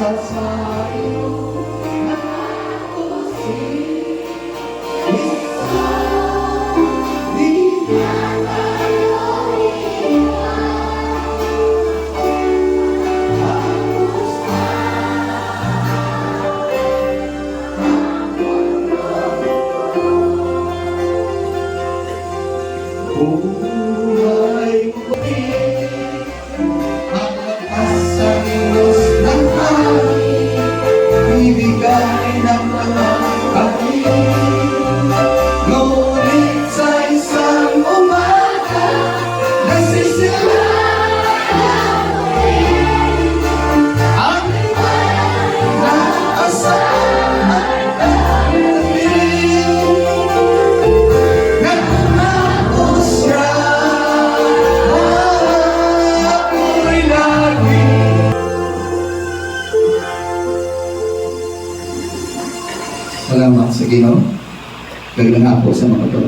sa iyo nakakusing isa di na tayo iwan hapos na ang mundo buhay ko ang lakas sa Diyos ng hari, bibigay ng mga pag-ibig. Ngunit sa isang umaga, nasisilayan ulit ang liwanag na asahan at tabi. Nagpapako siya, ako'y lagi. Salamat sa Ginoo. Daghang ako sa mga to.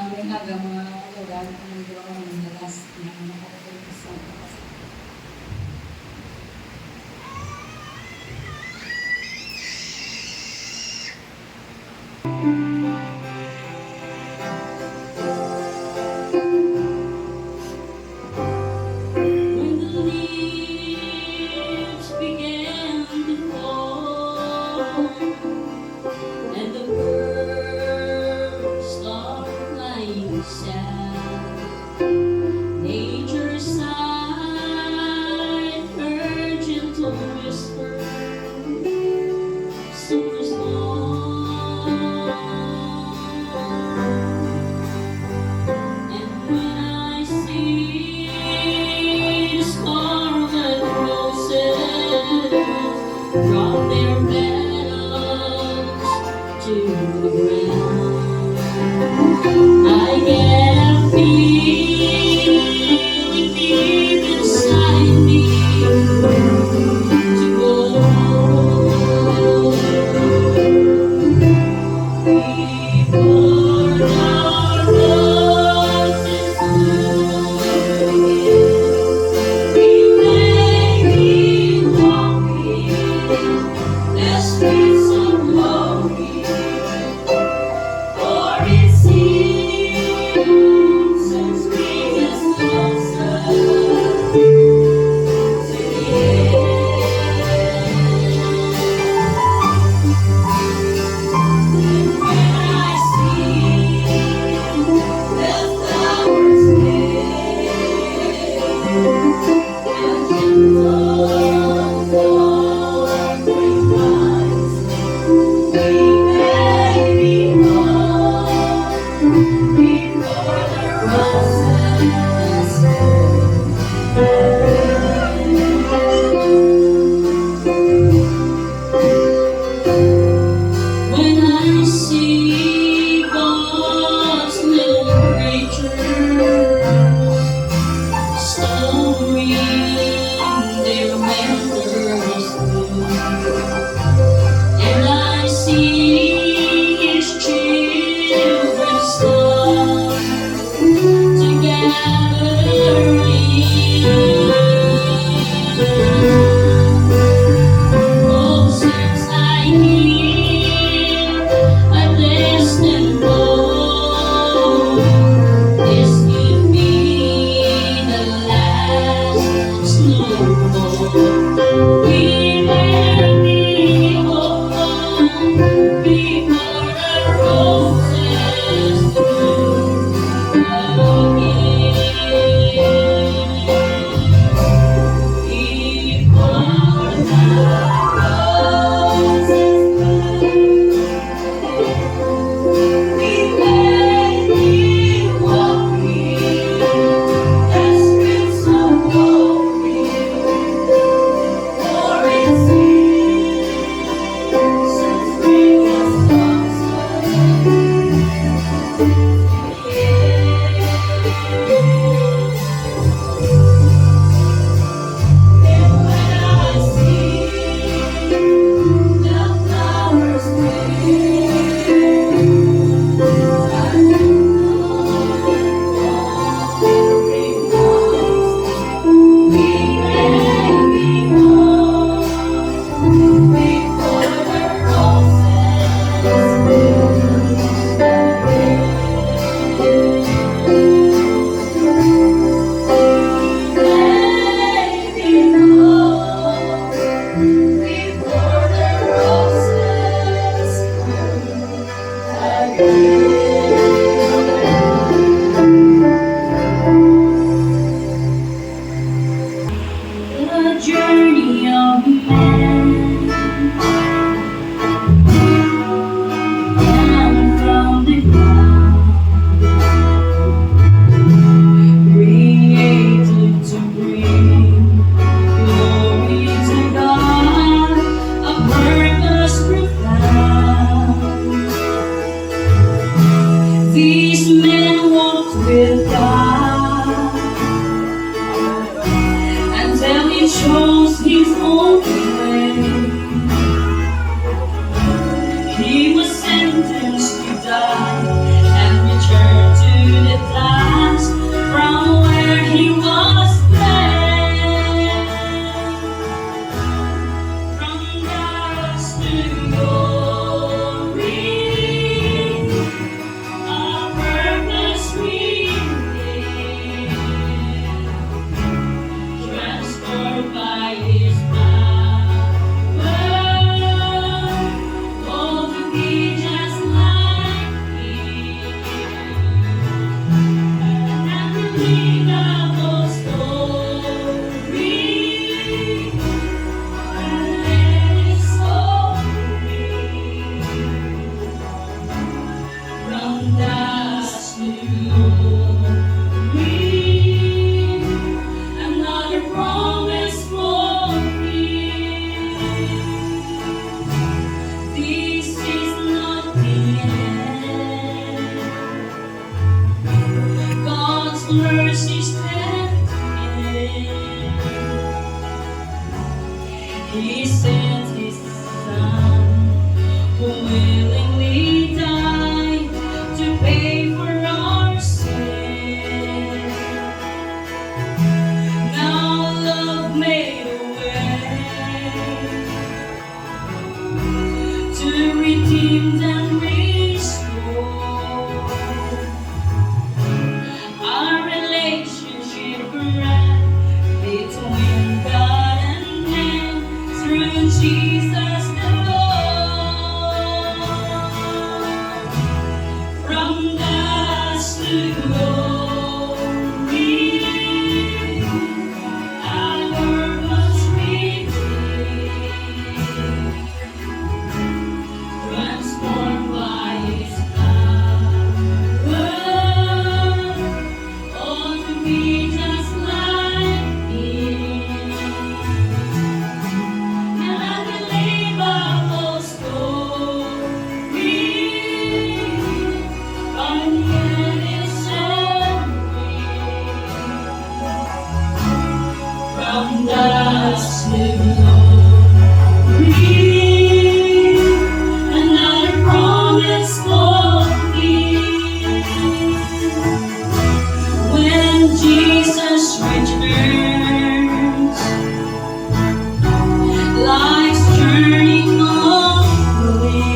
may aga mga kalogan ang nagawa ko ng nagas na makakatulong sa kasi. When the leaves began to fall and the birds start flying south, nature sighed He sent His Son, who willingly died to pay for our sin. Now love made a way to redeem and restore our relationship right between God and man through Jesus the Lord. From dust to glory, our must redeemed, transformed by His power, all to be just like Him. An unbelievable story, but yet it's so real. From dust to glory, another promise fulfilled. When Jesus returns, life's journey completes.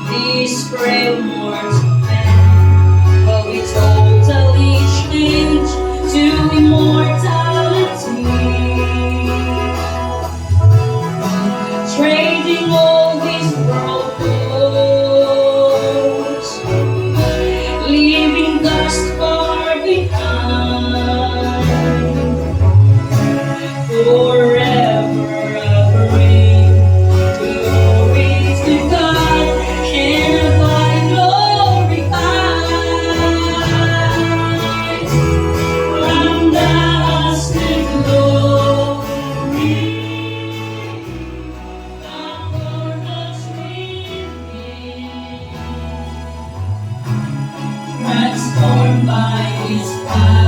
These frail mortal men will be totally changed to immortality, trading all these world goals, leaving dust far behind, forever bring glory to God and abide glorified. From dust to glory, our Lord must redeem, transformed by His power,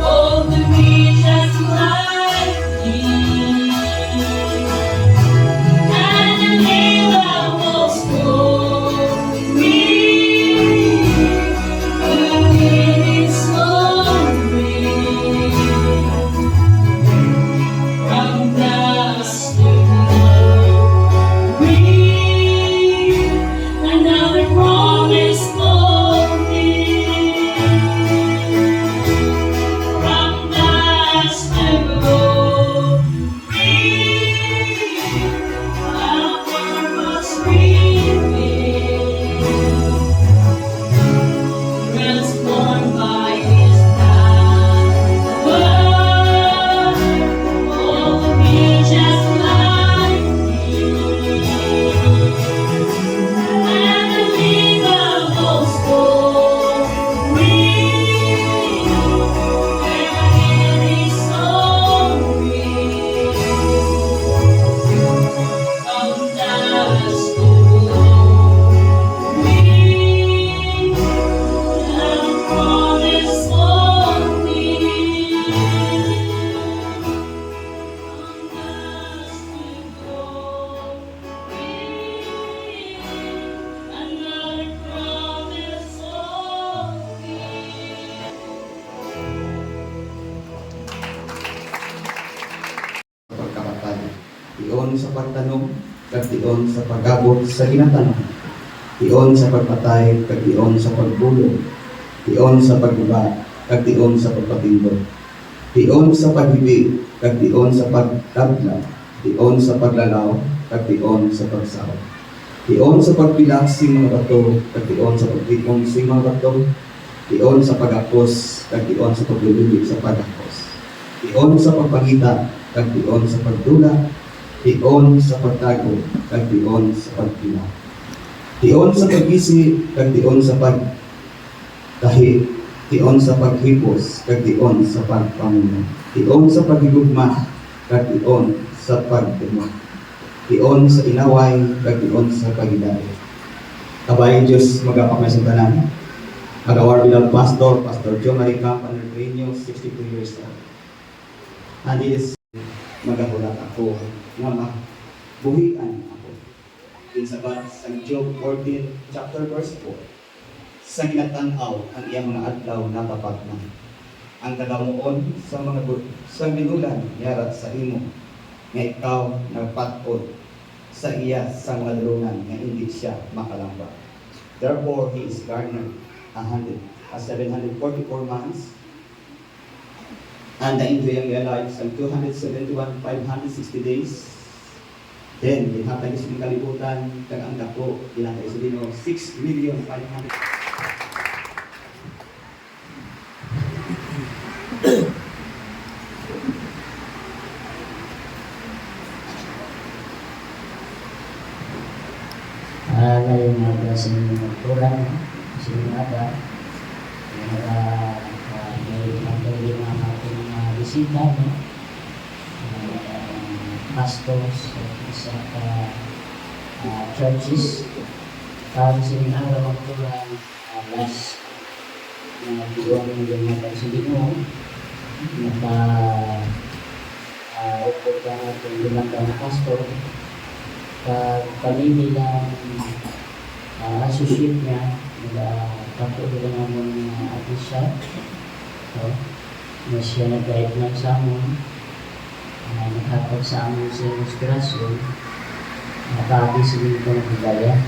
all to be just like Him. And the name of story, will give its glory. From dust to glory, another promise fulfilled. From dust to glory, our purpose revealed, transformed by His power, all to be just like Him. And the unbelievable story, where it is so real. From dust to glory, our promise fulfilled. Another promise Pagkamatay. Iyon sa pagtanong, kag iyon sa pagabot sa ginatanong. Iyon sa pagpatay, kag iyon sa pagbulong. Iyon sa pagbuba, kag iyon sa pagpatindog. Iyon sa paghibig, kag iyon sa pagtabla. Iyon sa paglalaw, kag iyon sa pagsahod. Iyon sa pagpilak sing mga bato, kag iyon sa pagtikong sing mga bato. Iyon sa pagakos, kag iyon sa paglulubig sa pagakos. Iyon sa pagpangita, kag iyon sa pagdula. Iyon sa pagtago, kag iyon sa pagpila. Iyon sa pagisi, kag iyon sa pagtahi. Iyon sa paghipos, kag iyon sa pagpamuno. Iyon sa paghigugma, kag iyon sa pagduma. Iyon sa inaway, kag iyon sa pagidari. Kabayan Diyos, magapak na sa tanan. Agawar bilang pastor, Pastor John Marica, Panerpeño, 62 years old. And it is magahulat ako nga mabuhian ako. Kinsabat sa Job 14 chapter verse 4. Sa ginatanaw ang iyang mga adlaw natapat na. Ang kadamuon sa sa minulan yarat sa imo nga ikaw nagpatod sa iya sa mga dalungan nga hindi siya makalamba. Therefore, he is garnered 744 months and the enjoying your lives ang 271, 560 days. Then, dihatag isang kalibutan, kag ang dako, dihatag sa dino, 6,500,000. Ngayon nga sa inyong magtulang, sa inyong aga, may magtuloy ng ating mga bisita, no? Pastors sa churches. Para sa inyong aga magtulang, last na tuwang yung mga pagsilig mo, upod ka natin bilang ka pastor, kami bilang associate niya, kapag naman atin siya, na siya nag-guide lang sa amin, naghatag sa amin sa inspirasyon, nakakisilig ko ng bigaya.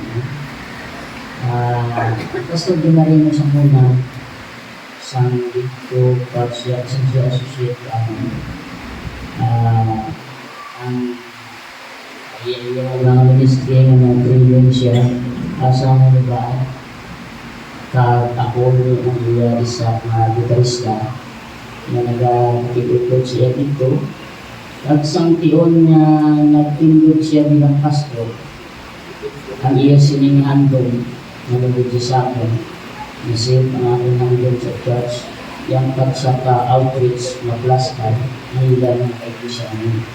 Basta di na rin mo sa muna, sa dito, pag siya associate amin, ang yung mga ministry ng trillion siya, asang ba, ako ang iya isa mga gitarista na nag-ikot siya dito. At sang tiyon niya nagtindog siya bilang pastor, ang iya sining handong na nabudyo sa akin, nasip ang aking handong sa church, yung pagsaka-outreach na plastar, ang ilan ng iglesia niya.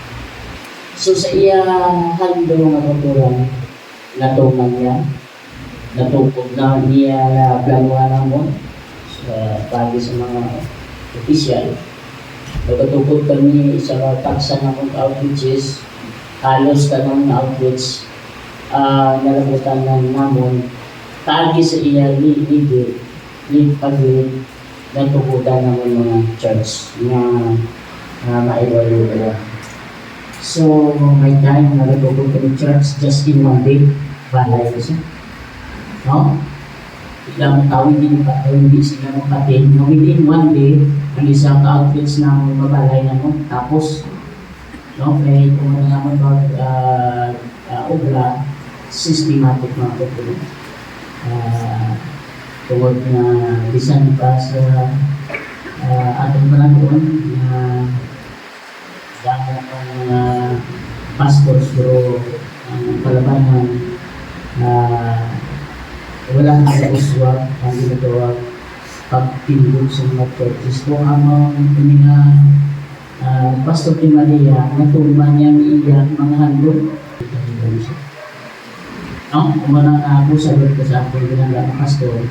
So sa iya hando nga katulang natungan niya, natukod na niya na planuhan naman pagi sa mga opisyal. Pagkatukod kami sa taksa ng outreaches, halos ka ng outreach, nalabutan na naman, pagi sa iya lead pag-lead, natukodan naman mga church na maiwalula. So, may time na nagpupunta ng church just in one day, balay ko siya. No? Ilang tawin din pa, hindi sila magpatin. No, within one day, ang isang outfits na mabalay na mo. Tapos, no, may kung ano naman obra, systematic na ito. Toward na bisan pa sa atong panahon na dahil ang mga pastors pero ang palabanan wala na uswag ang ginagawa pagtindog sa mga churches. Kung ang mga Pastor Di Maria natulman niya iya mga handog umarang ako sagot ko sa akin bilang mga pastor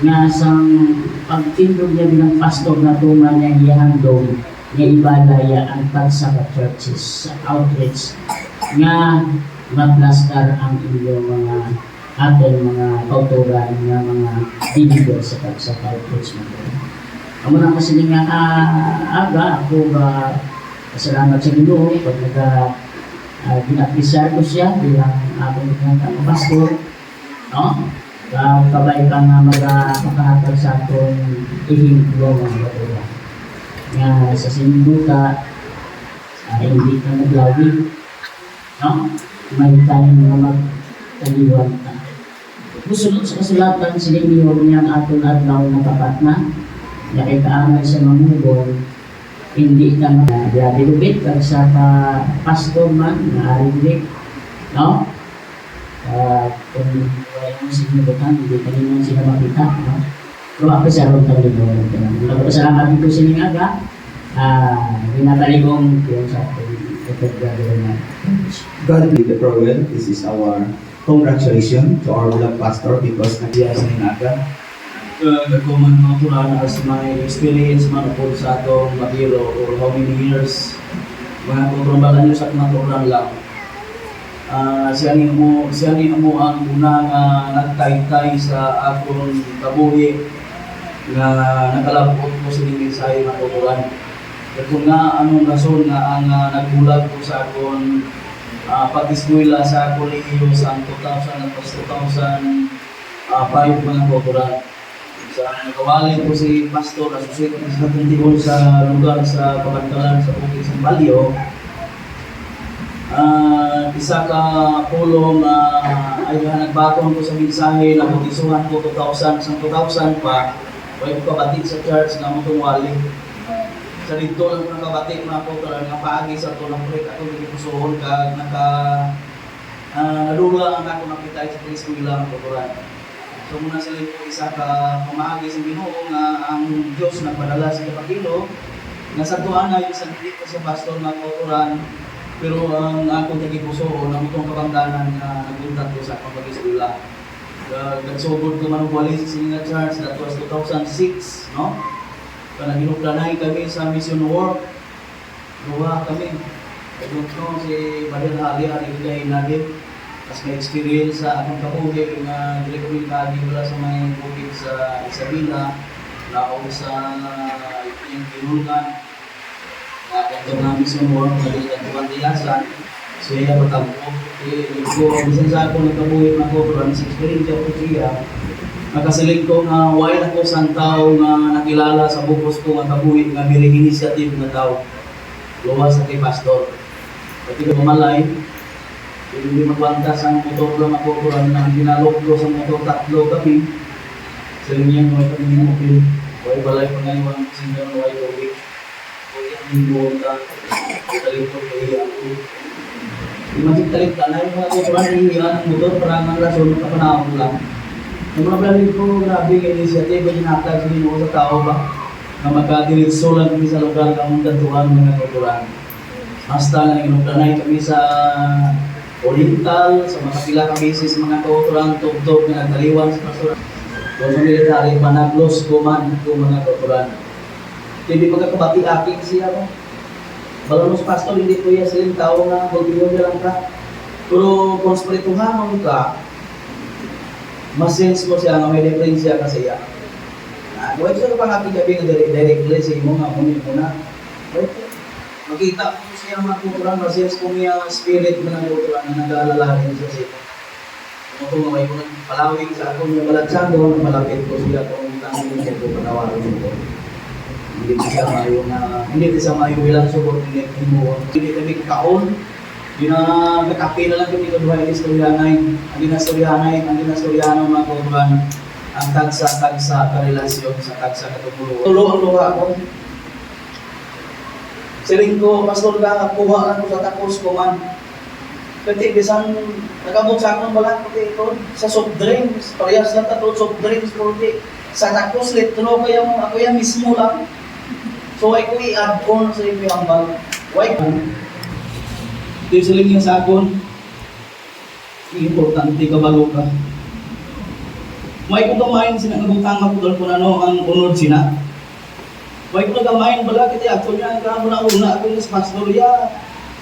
nga sang pagtindog niya bilang pastor natulman niya iya handog nga ibalaya ang pagsaka churches sa outreach nga maplastar ang inyong mga aton mga kauturan nga mga bibigyan sa pagsaka outreach mo. Amo na kasi nga aga ako ba salamat sa Ginoo pag ginapisar ko siya bilang akong mga pastor, no? Kabay ka nga makahatag sa aton ihinglo mga kauturan. Nga sa sinduta hindi ka naglawig, no? May tayo nga magtaliwan ka. Gusto sa kasulatan sila niyo niyang aton adlaw na tapat na nakikaanay sa mamugol, hindi ka mag-dilubit kag sa pastor man na arinig, no? Kung wala yung sinubutan, hindi ka naman sila makita, no? Pero ako sa harap ng libon. Nagpasalamat dito sa inyong aga. Binataligong yung sa ating gagawin na. God be the farewell. This is our congratulations to our beloved pastor because nagyaya sa inyong aga. nagkuman mga turan as my experience man po sa atong Bakiro or how many years mga turan ba kanyo sa mga turan lang. Siya ni mo ang una nga nagtaytay sa akong kabuhi nga nakalabot ko sa mensahe ng turan. Kung nga anong rason nga ang nagbulag ko sa akong pag-eskwela sa kolehiyo sa 2000 at 2005 mga turan. Sa nagawalin ko si Pastor, associate ko sa Tintihol sa lugar sa Kabantalan sa Bukid sa Balyo. Isa ka pulong ay nagbaton ko sa mensahe na butisuhan ko 2000 sa 2000 pa. Huwag ko kabati sa church na motong wali. Sa dito lang ko nakabati mga po nga paagi sa tulang break ako nagpusuhon kag nadula ang ako nakita sa eskwela ng tuturan. So muna sila po isa ka pamagi sa Ginoo nga ang Diyos nagpadala sa Bakiro nga sa tuan ay isang hindi ko sa pastor na tuturan pero ang akong nagipuso na itong kabangdanan na naguntat ko sa pag-eskwela. Nagsugod ko man wali sa Singa Church, that was 2006, no? Naginuplanay kami sa mission work. Luha kami. Nagpunto si Badil Hari Bigay Nadim. Mas may experience sa akong kabuhi na direktly kagi wala sa may bukid sa Isabela, laong sa yung Pinulgan. Ito nga mission work na dinatuan niyasan. Siya patagpo. Bisan sa ako nagkabuhi na ko, pero sa experience ako siya. Nakasilig ko nga while ako sa tao nga nakilala sa bukos ko nga kabuhi nga may initiative na tao. Luwas sa kay Pastor. Pati ko mamalay, hindi magbantas ang motor lang ako kurang na ginalok ko sa motor tatlo kami. Sa linyang mga pag-inimopil, huwag balay pa ngayon ang singang huwag tubig. Huwag yung buwanta, talipot ko iya ako. Di masig talip ka na yung mga kurang hihiyan ang motor parang ang rason ng kapanahon lang. Yung mga planin ko, grabe yung initiative, yung hinatag sa Ginoo sa tao ba? Na magkadiritso lang kami sa lugar ng kantuhan mga tuturan. Hasta na ginugdanay kami sa Oriental, sa mga kapila kami sa mga tuturan, tugtog na nagtaliwan sa pastor. Kung sa military, managlos ko man ito mga tuturan. Hindi pagkakabati aking siya ko. Balanos pastor, hindi ko yan silang tao na magbiyon lang ka. Pero kung spirituhanon ka, mas-sense mo siya nga may diferensya ka siya. Huwag siya pa natin gabi na directly sa imo nga muna muna. Makita mo siya mga tuturan, mas-sense ko niya spirit na tuturan na nag-aalalahin siya siya. Kung ito may muna palawing sa ako, may malatsyan doon, malapit ko siya kung tanong niya ito, panawarin ko. Hindi siya mayo bilang subot, hindi kami kaon. Yung nagkape na lang kami kaduhay ang istoryanay, ang ginastoryanay mga kauban, ang tagsa karelasyon sa tagsa katutuluan. Tulo ang luha ko. Siling ko, pastor ka, kuha ko sa takos ko man. Kasi bisan nagabot sa akong balat, pati ito, sa soft drinks, parehas lang tatlo soft drinks, pati sa takos, litro, kaya ako yan mismo lang. So, ay ko i-add on sa inyo ang bal. Why ko? Di siling niya sa akon, importante ka balo ka. May ko gamayin sinangabutang mapudol ko na no ang unod sina. May ko gamayin bala kita ako niya ka muna ako ng pastor ya.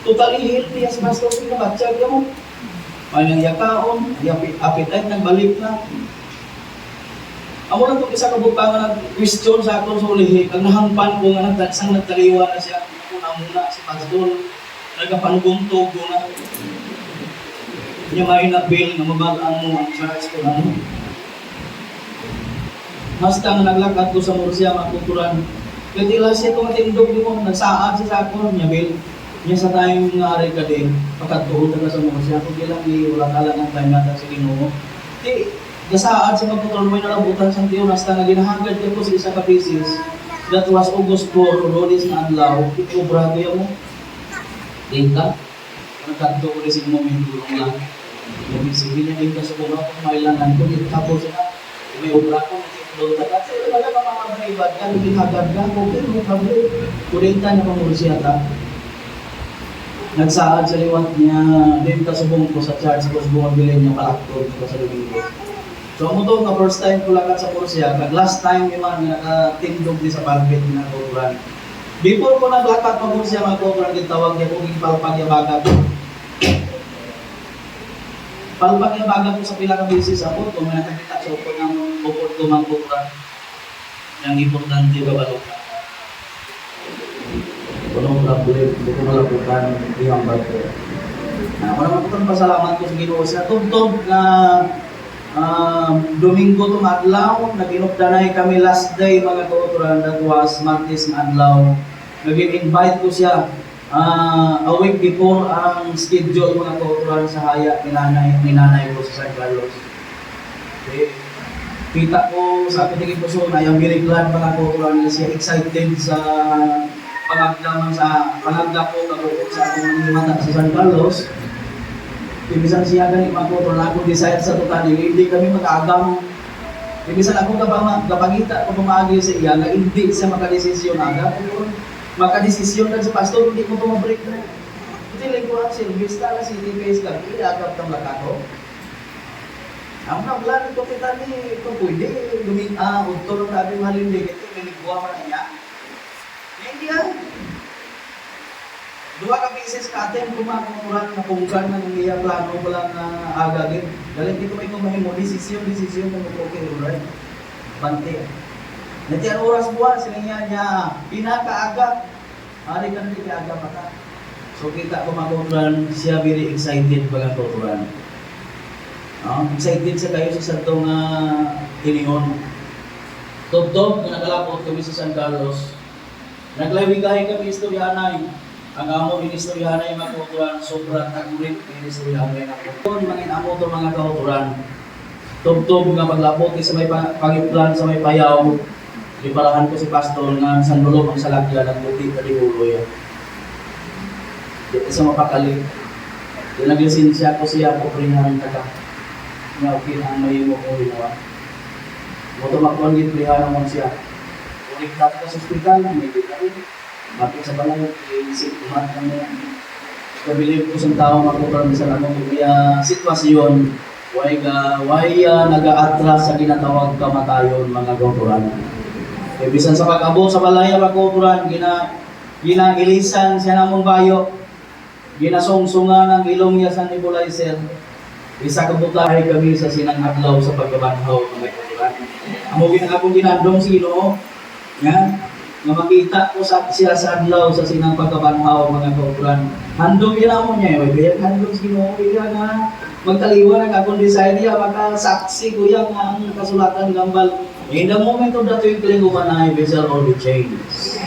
Totally healthy as pastor sa kabatsag mo. May nang yakaon, appetite nagbalik na. Amo lang itong isa kabutangan ng question sa akong sulihi. Kag nahampan ko nga nagtagsang nagtaliwa na siya. Muna si pastor. Nagkapanubuntog ko na. Niya may na-bill na mabagaan mo ang church ko na. Hasta nga naglakad ko sa Murcia, makuturan. Kaya tila siya itong matindog mo, nagsaad siya sa ako, niya bill. Niya sa tayong nga-ari ka din, pagkatuod ka sa Murcia, kung kailang wala ka lang ang time natin sa Ginoo. Di, nasaad sa makuturan mo yung nalabutan sa tiyo, hasta nga ginahagad ko sa isa kapisis. That was August 4, Rodis na Anlaw, ito brago yan mo. Tingka, nagkanto ko rin sa momento lang. Ibig niya din ka sa buka kung mailangan ko, dito tapos na, may obra ko, doon na kasi wala ka mga maibad ka, hindi hagad ka, okay, may kabli. Kurinta niya pang ulisyata. Nagsaad sa liwat niya, din ka subong ko sa church, ko subong ang bilhin niya palakto ko sa lumingo. So amo to nga first time ko lakad sa Murcia, kag last time ni man nakatindog di sa pulpit ni natuturan. Before ko naglakad pa Murcia mga kauturan, gitawag niya kong palpag yabaga ko. Palpag yabaga ko sa pila ka beses ako, kung may nakakita sa upod ng upod ko mga kauturan. Yang importante ba ba Punong problem, hindi ko malapukan iyang bago. Maraming pasalamat ko sa Ginoo sa tubtob na Domingo tumadlaw, nag-inupdanay kami last day mga kauturan, that was Martes na adlaw. Nag-invite ko siya a week before ang schedule mga kauturan sa haya ni nanay ko sa San Carlos. Okay. Kita ko sa aking puso na yung very glad mga kauturan na siya excited sa pangagdaman sa pangagda ko sa akong mata sa San Carlos. Ibisan siya ganit mga kauturan na akong decide sa tutan, hindi kami mag-agam. Ibisan ako kapagita ko pumagi sa iya na hindi siya makadesisyon agad. Makadesisyon lang sa pastor, hindi mo tumabrik na. Hindi lang ko ang service na si DPS ka, hindi agad ng lakako. Ang naglan ko kita ni kung pwede, utol ang sabi mahalindi, ito miligwa mo na niya. Hindi yan. Dua ka beses ka atin kumakuran na pungkan na nangyayang plano ko lang na agagin. Dahil dito may kumahin mo, desisyon kung okay, right? Bante. Nanti ang oras buwan, sila niya, pinakaaga. Hari ka hindi kaaga pa ka. So kita kumakuran, siya very excited pag ang tuturan. Excited sa kayo sa santong tiningon. Tubtob, na nakalapot kami sa San Carlos. Naglawigahin kami istoryanay. Ang amo in istoryanay mga kauturan, sobrang tagulit in istoryanay na po. Mangin amo to mga kauturan. Tubtob nga paglapot sa may pangiplan sa may payaw. Iparahan ko si pastor nga San Lolo ang salagya ng buti ka di uloy. Dito sa mapakali. Naglisensya ko siya po priharan ka. Nga okay na ang may mo ko ginawa. Motomakon din priharan mo siya. Ulit dati ka sa hospital, may kita rin. Bakit sa balay, isip kumat ka na yan. Kabilib ko sa tao makukulang sa lamang sitwasyon. Why nag-a-atras sa ginatawag kamatayon mga kauturan. E bisan sa pag-abot sa balay mga kauturan, ginailisan siya namong bayo. Ginasongsungan ang ilong niya sa nebulizer. Isa kabutahe kami sa sinang adlaw sa pagkabanhaw mga kauturan. Akong ginandong si Ginoo. Nga makita ko siya sa adlaw sa sinang pagkabanhaw mga kauturan. Handong ginamo niya, kaya handong si Ginoo nga magtaliwan ang akong design niya, makasaksi ko yan ang kasulatan gambal. In the moment of the twinkling of an eye, vessel all the changes.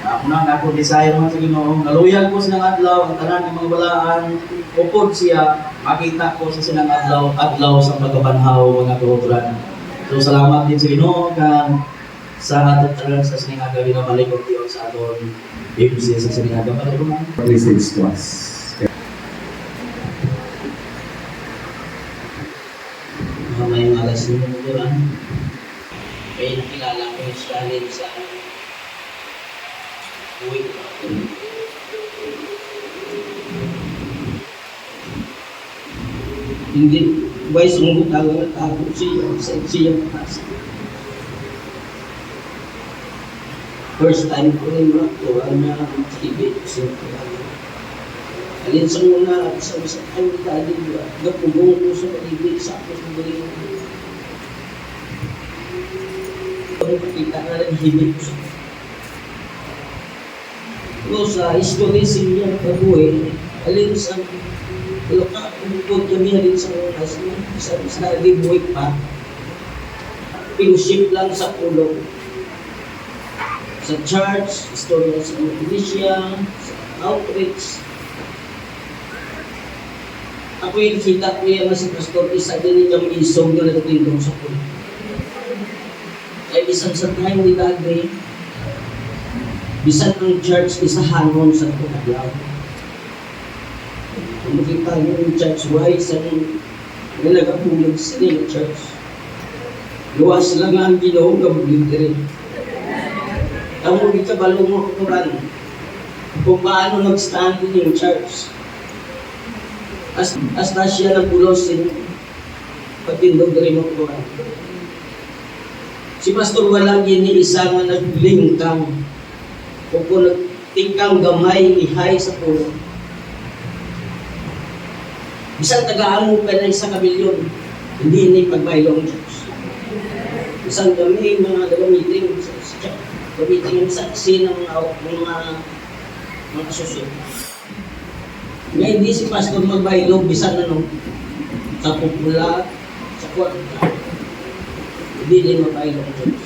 Ako na akong design mo sa Ginoo. Naluyag ko sinang adlaw, ang tanan ng mga balaan, upod siya, makita ko sa sinang adlaw sa pagkabanhaw mga kauturan. So salamat din sa Ginoo kang sa atot talaga sa siningaga binabalik ko sa aton BBC sa siningaga balik ko man. Message to us. May malas ng mga kaya nakilala ko yung Stalin sa uwi. Hindi, bay sungguh talaga takot siya patasa. First time ko rin matuwa na makikibig ko siya talaga. Alin sa muna, sa ay dali ba, napugong ko sa paligid sa ako sa galing. Kung pakita na rin hibig ko siya. Pero sa history siya pag-uwi, alin sa umukod kami alin sa mga sa libuik pa, pinuship lang sa pulo. Sa church, istorya sa iglesia, sa outreach. Ako yung kita ko yan na si Pastor Isa din yung isog na nagtindong sa pulo. Kaya bisan sa time ni Dagre, bisan ang church isahanon sa Paglaw. Kung makita nyo yung church, why isang nilagapulog sila yung church. Luwas lang ang Ginoo kabulid rin. Kamu di kabalo mo kuturan kung paano nag-stand din yung church. As na siya nagbulos patindog diri mo ko. Si Pastor wala gini isa nga naglingkang o kung nagtingkang gamay ihay sa pulo. Bisang tagaan mo pa na isa kabilyon, hindi ini pagbaylo ang Diyos. Bisang kami mga gamitin sa church, gamitin yung saksi ng mga susunod. Nga hindi si Pastor magbaylo, bisang sa pupula, sa kwarta. Hindi din mapaylo ang Diyos.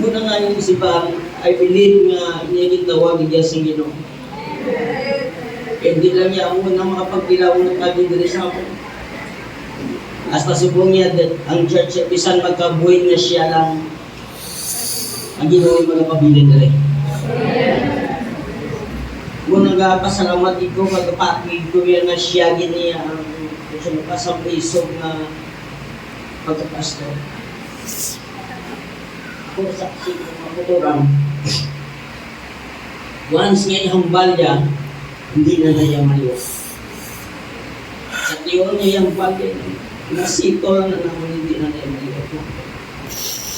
Muna nga yung isipan, I believe nga niya gitawag niya sa Ginoo. Hindi lang niya ang unang makapagdilaw ng pagdidiri sa ako. Hasta subong niya ang church, bisan magkabuhin na siya lang ang Ginoo yung mga pabilin diri. Muna nga pasalamat ito, magpapatid ko yan na siya niya ang kasampisog na pagkapastor. Ako saksi ng mga kuturang, once nga ihambal niya, hindi na niya maliw. Sa tiyon niya ihambal niya, nasito lang na naman hindi na niya maliw.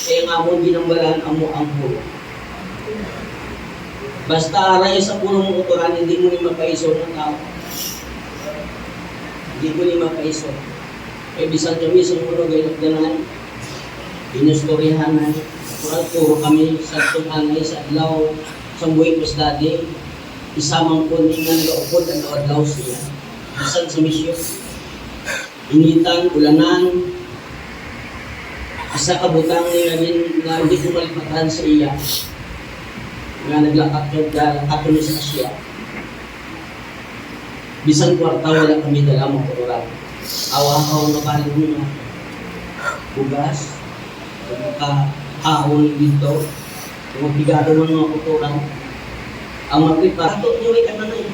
Kaya nga mo ginambalan amo ang pulo. Basta aray sa pulong kuturang, hindi mo ni mapaiso ng tao. Hindi mo ni mapaiso. Eh, bisan kami sa muro gayot ganan, inustoryahan na, puro kami sa tunanay, sa adlaw, sa buhay ko sa dati, isamang po ni nga nag-aupod ang adlaw siya. Bisan sa misyon, initan, ulanan, isa kabutang niya na hindi ko malipatan sa iya, nga naglakat niya sa Asya. Bisan kwarta, wala kami dala mga kurang. Awa-awa na balik mo na bugas, kahon dito, yung bigado ng mga kuturang. Ang magpiparato nyo ay kananay.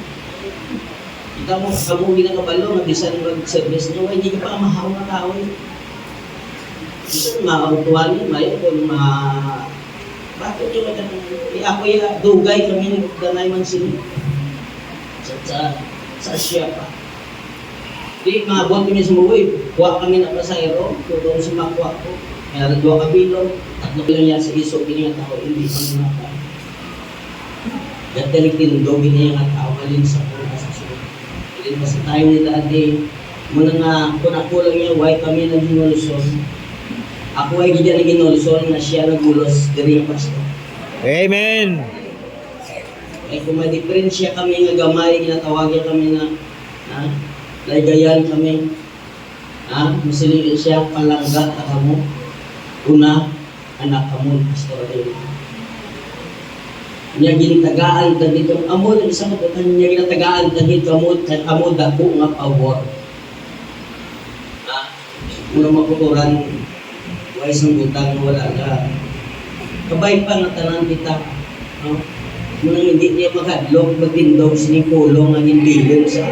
Ikaw mo, kamu ginagabalo, mag-isan mag-service nyo, hindi ka pa mahaw na tao. Bisan makautuan nyo, mayo kung bakit nyo ay kananay. Ako yung dugay kami ng danay man sila. Sa Asya pa. Di, maabot kami sa muwi. Kuha kami na pasayro, tutong sa makuha ko. Kaya 2 kabilong, 3 lang yan sa iso, ganyan tao, hindi pa mga tao. Dati nagtindog, ganyan nga tao, malin sa pula sa sulit. Malin pa sa time ni dati, muna nga, kung ako lang niya, why kami nag-ginulusyon. Ako ay ganyan nag-ginulusyon na siya nagulos, diri ang pastor. Amen. Eh kung may diferensya kami nga gamay, ginatawagyan kami na lagayan kami. Musilin siya palangga at kamo. Una, anak kamo, Pastor David. Niya gintagaan ka dito. Amo, isang kaputan niya ginatagaan ka dito. Amo, dako nga pawor. Muna makuturan, wala isang butang, wala na. Kabay pa nga tanan kita. Muna hindi niya makadlog, magtindog, sinipulong, ang hindi sa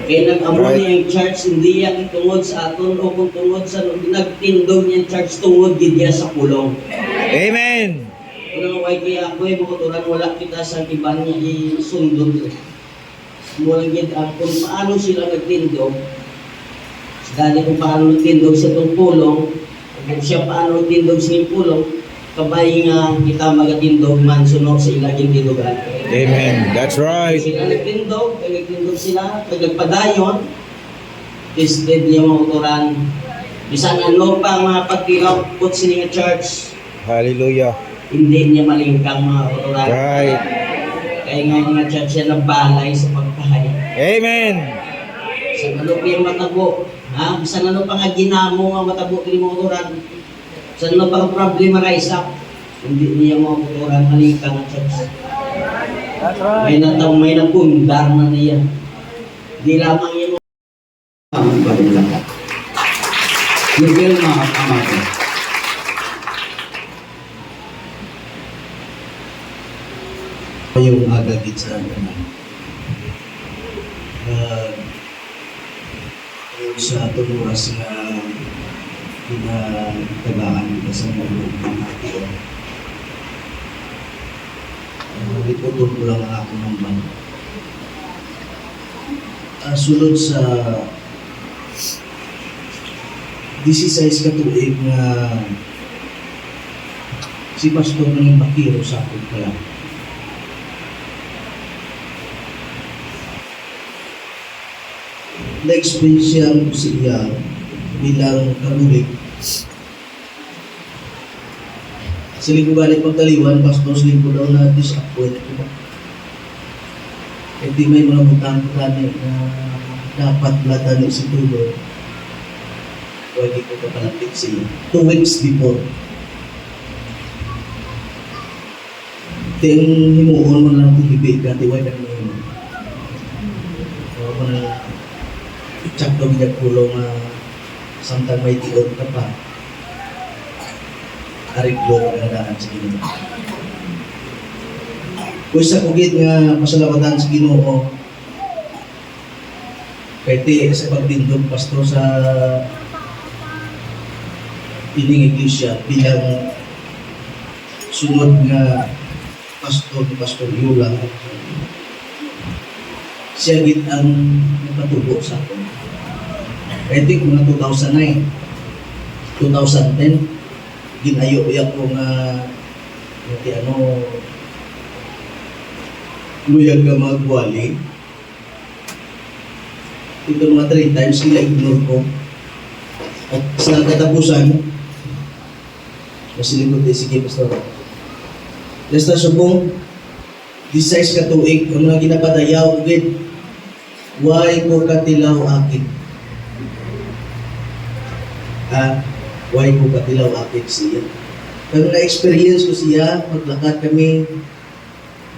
kaya nag-amo niya yung church, hindi yan tungod sa aton o kung tungod sa nagtindog niya yung church tungod gidya sa pulong. Amen. Kung why kaya ako ay bukuturan, wala kita sa iban niya isundod. Mula gid kung paano sila nagtindog, dahil kung paano nagtindog sa itong pulong, kung siya paano nagtindog sa itong pulong, kabay nga kita magatindog man sunod sa ilaging tindogan. Amen. That's right. Sila nagtindog sila, nagpadayon, tested niya mga uturan. Bisan ano pa mga pagtilaw po sila nga church, Hallelujah. hindi niya malingkang mga uturan. Right. Kaya nga yung mga church yan nagbalay sa pagkahay. Amen. Bisan ano pa yung matabo, bisan ano pa nga ginamo nga matabo kini mga uturan. Bisan ano pa ang problema rise up, hindi niya mga uturan malingkang ang church. That's right. May napundar na niya. Di lamang yung Ang paglakat. Miguel mga kamate. Yung agagit sa naman. Yung sa tunuras na pinatagaan kita sa mga pangatiyo. Iputol ko lang ang ako naman. Sunod sa 16 ka tuig nga si Pastor ng Bakiro sa akin pala. Na-experience siya bilang kabulig. Sa linggo galing pagkaliwan, Pastor, sa linggo daw na disappoint ko. Hindi may mga butang kani na dapat latani si Tulo. Pwede ko kapalapit siya. 2 weeks before. Ting himuon mo lang tihibig ka, tiway ka mo. So, ako na tsak daw biyak pulo nga samtang may tiyon ka pa. Ariglo ka na daan sa Ginoo. Kung sa kugit nga pasalamatan sa Ginoo, kay ti sa pagtindog pastor sa pining iglesia bilang sunod nga pastor ni Pastor Yula. Siya gid ang napatubo sa akin. I think mga 2009, 2010, ginayo-iyak ko nga luyag ka magwali. Ito mga 3 times sila ignore ko. At sa katapusan, masilikod din sige pastor. Basta subong, 16 ka tuig, kung mga ginapadayaw, ugit, why ko katilaw akin? Why ko katilaw akin siya? Kung na-experience ko siya, maglakad kami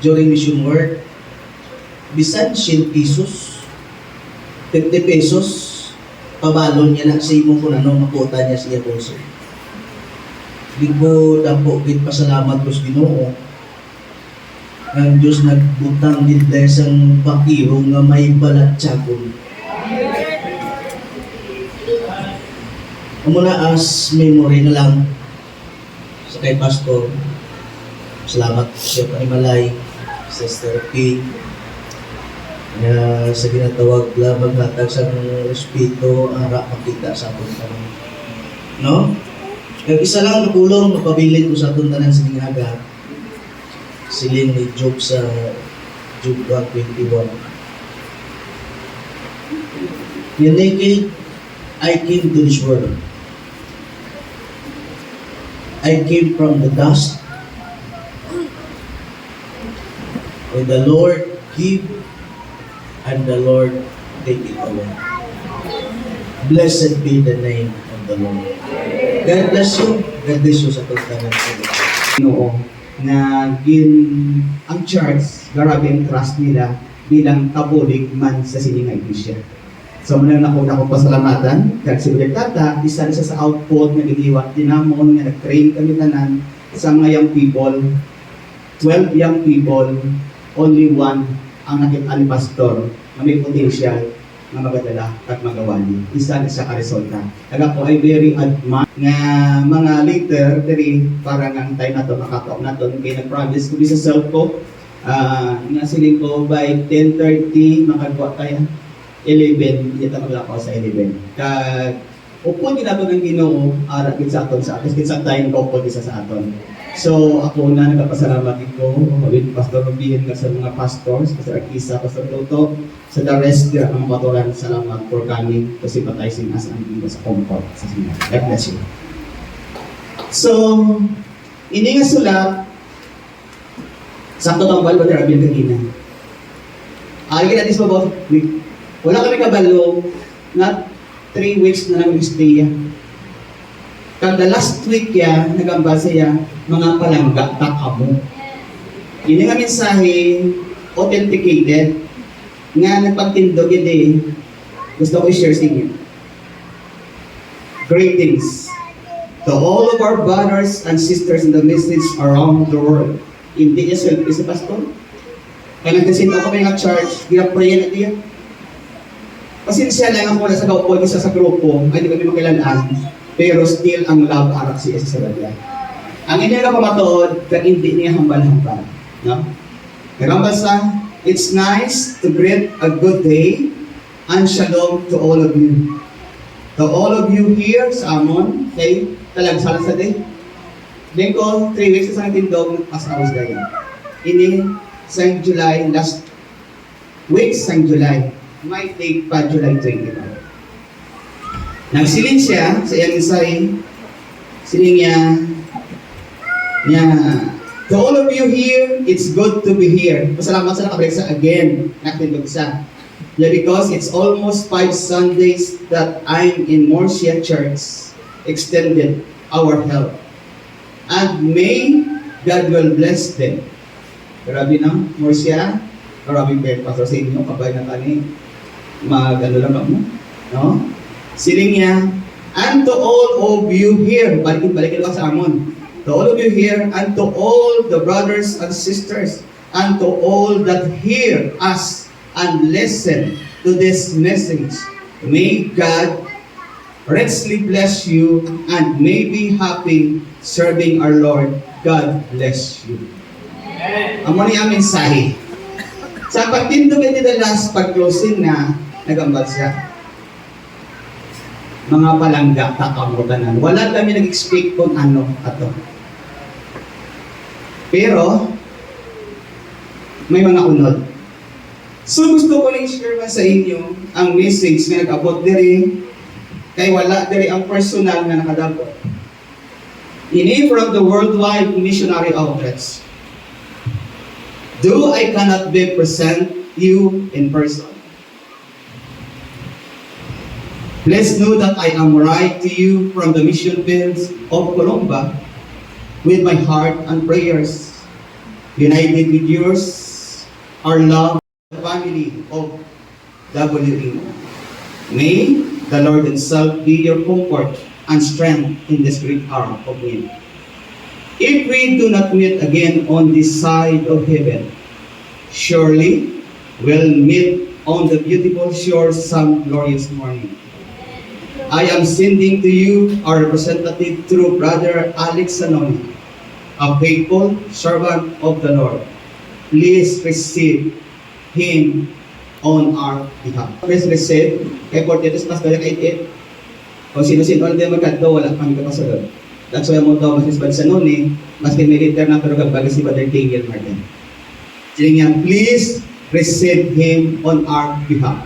during mission work, bisan 100 pesos, 50 pesos, pabalon niya na sa imo kung ano, makuta niya siya also. Hindi ko dapo pasalamat ko sa Ginoo. Ang Diyos nagbutang din dahil sa bakiro nga may balatsakon. Muna as memory na lang sa kay Pastor. Salamat siya Panimalay, Sister P. Na sa ginatawag labang hatag sa respeto, ara makita sa aton tanan. No? Kaya isa lang napulong, napabilin ko sa aton tanan sa ginhaga. Silin ni Job sa Job 1:21. Naked, I came to this world. I came from the dust. And the Lord give, and the Lord take it away. Blessed be the name of the Lord. God bless you. God bless you sa pagtanong ko. Ginoo nga ang church, grabe ang trust nila bilang kabulig man sa sining nga iglesia. So muna na ako pasalamatan kag si Brother Tata, isa sa output nga giniwa dinamon nga nag-train kami tanan sa mga young people, 12 young people, only one ang nakita ni pastor na may potential nga magadala at magawali. Isa sa karesulta. Kaya po ay very admire nga mga later diri para ng time na to makataon naton kay nag-promise ko sa self ko nga siling ko by 10:30 makagawa tayo 11 yata maglakaw sa 11 kag upon ginato ng Ginoo ara gid sa aton sa sa time ko upon isa sa aton. So ako na nagpasalamat ko with Pastor Rubihin nga sa mga pastors, Pastor Akisa, Pastor Toto, sa the rest ang patulan. Salamat for coming to sympathizing us and giving us comfort sa sinay. God bless you. So, ini nga sulat sakto tong bal Brother Abel kagina. Ay natin sa about wala kami kabalo na 3 weeks na nang stay. Kada last week ya, nagamba siya, mga palangga takamo. Yun nga mensahe, authenticated, nga nagpagtindog yun gusto ko i-share sa inyo. Greetings to all of our brothers and sisters in the message around the world. Hindi niya selfie si Pastor. Kaya nagkasinto ko mga church, ginaprayan natin yan. Pasensya lang ako na sa gawpo isa sa grupo, ay di kami makilalaan. Pero still ang love arak siya sa sadya. Ang hindi ka pamatuod, kaya hindi niya hambal-hambal. No? Pero basta, it's nice to greet a good day and shalom to all of you. To all of you here sa Amon, kay talagsalan sa din. Then ko, 3 weeks sa tindog as I was there. Ini sa July, last week sa July, may take pa July 25. Nagsilin siya sa iyang isay, siling niya, to all of you here, it's good to be here. Pasalamat sa nakabalik sa again, nakatindog sa. Yeah, because it's almost 5 Sundays that I'm in Morsia Church, extended our help. And may God will bless them. Grabe na, Morsia, maraming pastor sa inyo, kabay na tani, mag-ano lang mo, no? Siling niya, and to all of you here, balikin ka sa Amon, to all of you here, and to all the brothers and sisters, and to all that hear us and listen to this message, may God richly bless you and may be happy serving our Lord. God bless you. Amo ni ang mensahe. Sa pagtindog ni the last pag-closing na nagambal siya. Mga palangga, takamutanan. Wala kami nag-expect kung ano ato. Pero, may mga unod. So gusto ko lang i-share sa inyo ang message na nag-abot diri kay wala diri ang personal na nakadagko. Ini from the worldwide missionary outlets. Though I cannot be present you in person, please know that I am writing to you from the mission fields of Colomba with my heart and prayers, united with yours, our love, the family of WE. May the Lord Himself be your comfort and strength in this great hour of need. If we do not meet again on this side of heaven, surely we'll meet on the beautiful shore some glorious morning. I am sending to you our representative through Brother Alex Sanoni, a faithful servant of the Lord. Please receive him on our behalf. Please receive. Kay Portetes Pastor kay o sino-sino din magkadto, wala kami kapasunod. That's why mo to, mas Brother Sanoni, mas militer na pero kagbagi si Brother Tingel Martin. Sige nga, please receive him on our behalf.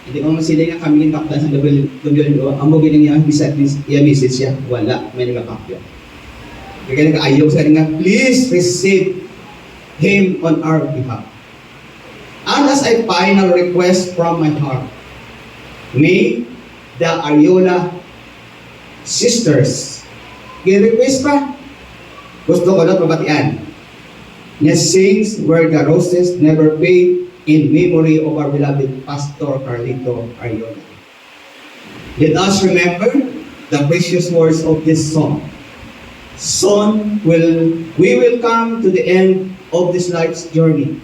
Hindi ko masili nga kami ng kaptan sa WLO, ang mo gining niya, message siya, wala, may nagkakapyo. Kaya nag-ayaw sa nga, please receive him on our behalf. And as a final request from my heart, may the Ariola sisters, i-request pa, gusto ko na pabatian, niya sings Where the Roses Never Fade in memory of our beloved Pastor Carlito Ariola. Let us remember the precious words of this song. Soon we will come to the end of this life's journey,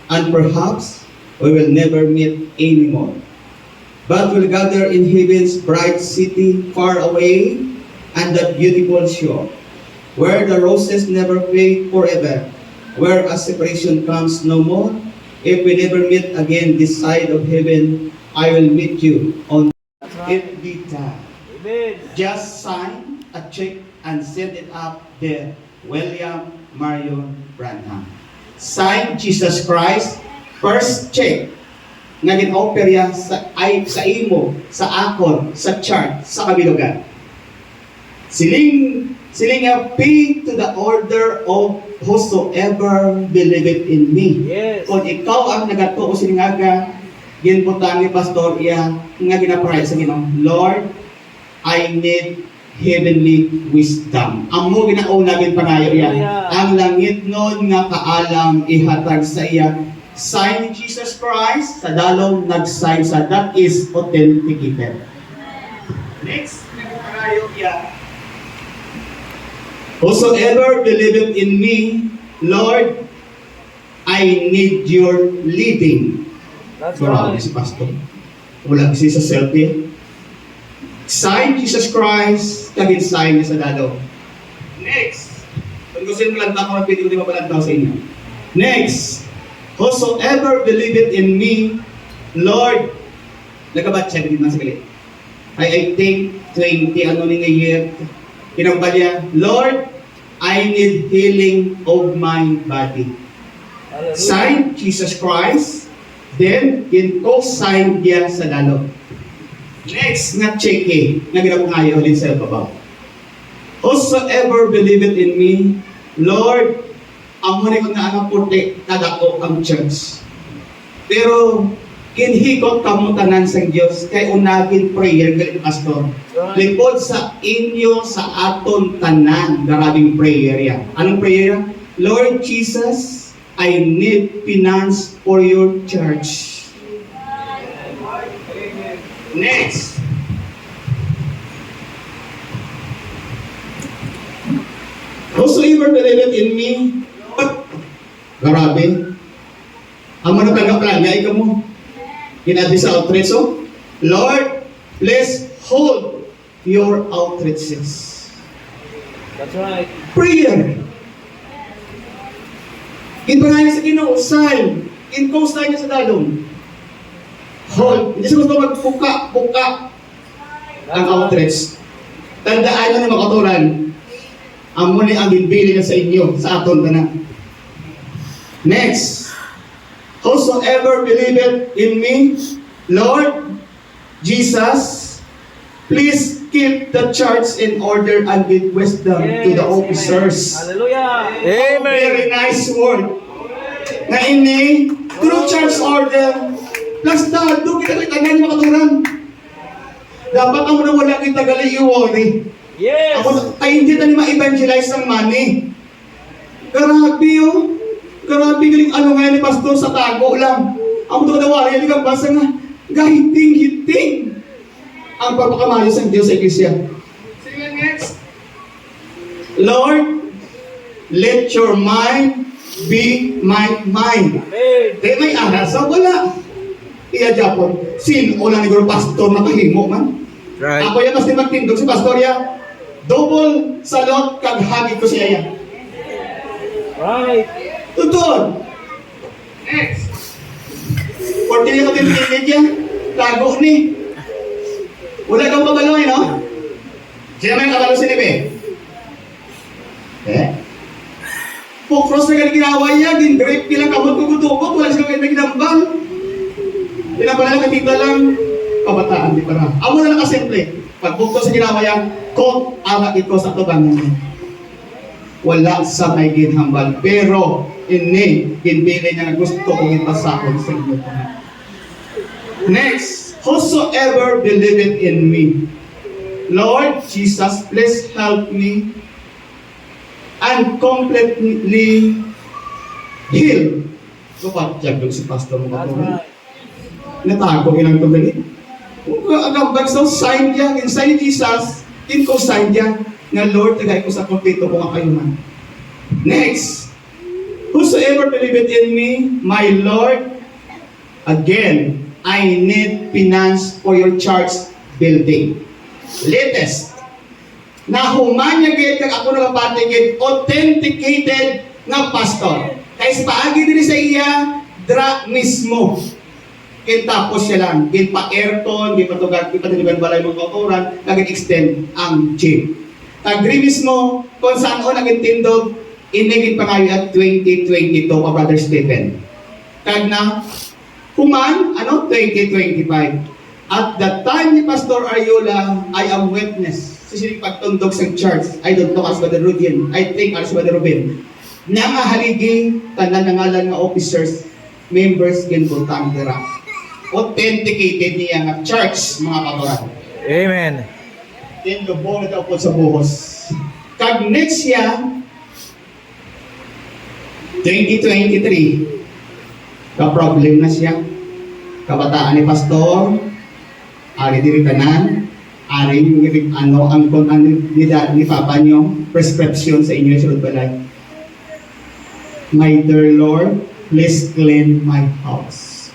and perhaps we will never meet anymore. But we'll gather in heaven's bright city far away and that beautiful shore, where the roses never fade forever, where a separation comes no more. If we never meet again this side of heaven, I will meet you on every time. Just sign a check and send it up there. William Marion Branham. Sign Jesus Christ, first check nga gin-offer ya sa imo, sa akon, sa church, sa kabilugan. Siling nga, pay to the order of whosoever believeth in me. Yes. Kung ikaw ang nagatuo siningaga, ginbutang ni Pastor iya, nga ginaparay sa Ginoo, Lord, I need heavenly wisdom. Ang mo ginaunagin panayo iya. Ang langit nun nga kaalam ihatag sa iya. Sign Jesus Christ, sa dalong nag-sign sa that is authenticated. Next, nagpanayo iya. Whosoever believeth in me, Lord, I need your leading. That's Grabe right. si Pastor. Wala kasi sa selfie. Sign Jesus Christ, kagin sign niya sa dalong. Next, kung gusto mo lang ako, pwede ko di mapalantaw sa inyo. Next, whosoever believeth in me, Lord, nagabat siya, hindi man sa galit. I think 20 ano ni nga year. Kinambalya, Lord, I need healing of my body. Sign, Jesus Christ. Then, co-sign dia sa dalo. Next, nga check nga ginapangaya ulit sa babaw. Whosoever believeth in me, Lord, amo ni ko na ang puti, kadako ang church. Pero, kinhikot kamo tanan sa Dios kay unagin prayer galing pastor. Lipod sa inyo sa aton tanan, garabing prayer yan. Anong prayer yan? Lord Jesus, I need finance for your church. Next. Whosoever believeth in me, grabe. Amo na tanggap lang, yay ka mo. Ginati sa outreach, so, Lord, please hold your outreaches. That's right. Prayer. Ginpangalan sa Ginoo, sign. In-coast niya sa dalong. Hold. Hindi siya gusto magpuka ang outreach. Tandaan nyo na makaturan, amo ni ang ginbili na sa inyo, sa aton na. Next. Whosoever believeth in me, Lord Jesus, please keep the church in order and give wisdom to the officers. Hallelujah. Very Amen. nice word. Na ini, through church order, plus doon kita kailangan yung makaturan. Dapat ako na wala kita gali i-worry. Yes. Ako, ay hindi na ma-evangelize ng money. Grabe yun. Grabe galing ano ngayon ni Pastor sa tago lang. Ang mga nawari, yung basa nga, gahiting-hiting ang pagpakamayos ng Diyos sa Iglesia. Sige, next. Lord, let your mind be my mind. Amen. Kaya may aras sa wala. Iya Japon, sino lang ni Guru Pastor na kahimo man? Right. Ako yan mas di magtindog si Pastor ya. Double salot kag hagi ko siya yan. Right. Tutod. Next. Porque niya ko pinipinit yan. Tago ni. Wala kang pabaloy, no? Sino may kabalo si Nibe? Pukros na ginawa niya. Gin-grape nilang kamot kugutukot. Wala silang may ginambal. Pinapala lang katita lang. Kabataan, di pa na. Amo na lang kasimple. Pag bukto sa ginawa niya, kung amat ito sa tubangan niya. Wala sa may ginhambal. Pero, ini, ginbili niya na gusto kong ipasakon sa inyo. Next, whosoever believeth in me, Lord Jesus, please help me and completely heal. So, patiyag si Pastor mo That's ba? right. Natago ilang ito galit. Kung agambag sa sign niya, in sign ni Jesus, in ko sign niya, nga Lord, tagay ko sa kompleto ko nga kayo man. Next, whosoever believeth in me, my Lord, again, I need finance for your church building. Latest, na humanya gid kag ako nagapatigid authenticated nga pastor. Kay sa paagi diri sa iya dra mismo. Tapos siya lang, pa-aircon, pa-tiniban balay mga kauturan, nag-extend ang chip. Agri mismo, kung saan o nag-intindog, inigit pa kayo at 2022 pa Brother Stephen. Kag na, human, 2025. At the time ni Pastor Ariola, I am witness. Sisinig pagtundog sa church. I don't know as Brother Rudian. I think as Brother Ruben. Nangahaligi, tanan nangalan nga officers, members, ginbutang dira. Authenticated niya nga church, mga katuran. Amen. Then lubong na daw po sa buhos. Kag next year, 2023, ka-problem na siya. Kabataan ni Pastor, ari diri tanan, ari ang ni Papa nyo, prescription sa inyo sulod balay. My dear Lord, please clean my house.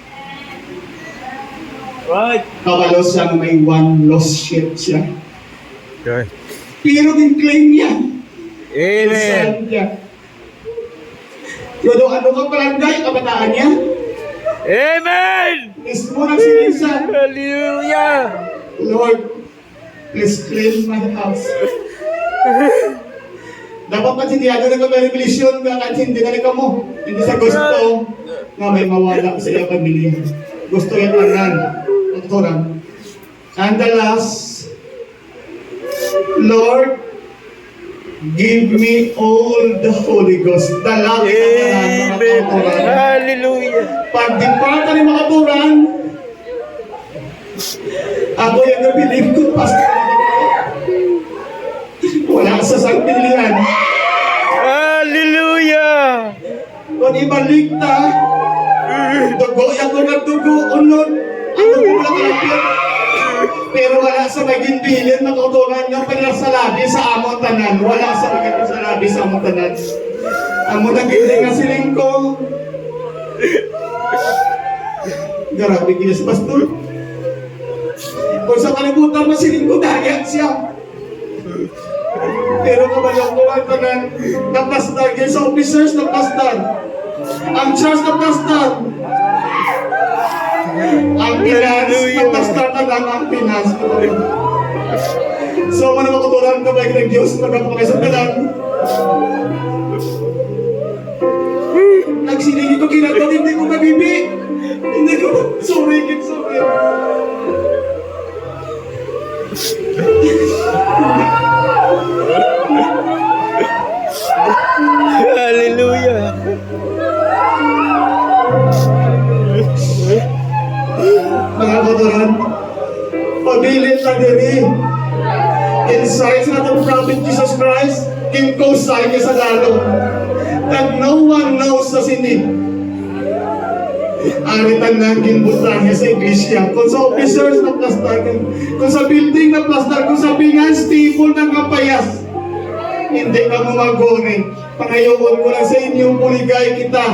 Right. Kabalo siya na may one lost sheep siya. Okay. Pero din-claim niya. Amen. Saan niya. Yodo, ano ka palangay, kabataan niya? Amen. Mismo ng sinisa. Hallelujah. Lord, Please clean my house. Dapat pa hindi agad nagka-revelation ka kahit hindi na mo. Hindi sa gusto nga may mawala sa iyong pamilya. Gusto yan lang. Doktoran. And the last, Lord, give me all the Holy Ghost. Dalangin ang mga doktoran. Hallelujah. Pag-depart ka ni mga doktoran, ako yung nabilib ko, Pastor. Wala sa sangpilihan. Hallelujah. Kung ibalik ta, dugo, yung mga dugo, unod, ang dugo lang kalapit. Pero wala sa maging bilin, matutunan ng pinasalabi sa among tanan. Wala sa maging pinasalabi sa among tanan. Among nagiling nga siling ko. Grabe kaya si Pastor. Kung sa kalibutan na siling ko, dahil siya. Pero kabalang ko ang tanan, napastar, kaya sa officers napastar. Ang church napastar. Ang Pinas, napastar ka lang ang Pinas. So, ano matutunan ka ba ng Diyos magkapakay sa kanan? Nagsilingi ko ginagawa, hindi ko mabibi. Hindi ko, sorry. Hallelujah. Mga katuran, pabilin na diri. Inside sa ating Prophet Jesus Christ, kinkosay niya sa lalo. That no one knows sa sini. Aritan na ginbutan niya sa iglesia. Kung sa officers na plastar, kung sa building na plastar, kung sa bingan, stable ng kapayas. Hindi ka mamagone. Pangayawon ko lang sa inyong puligay kita.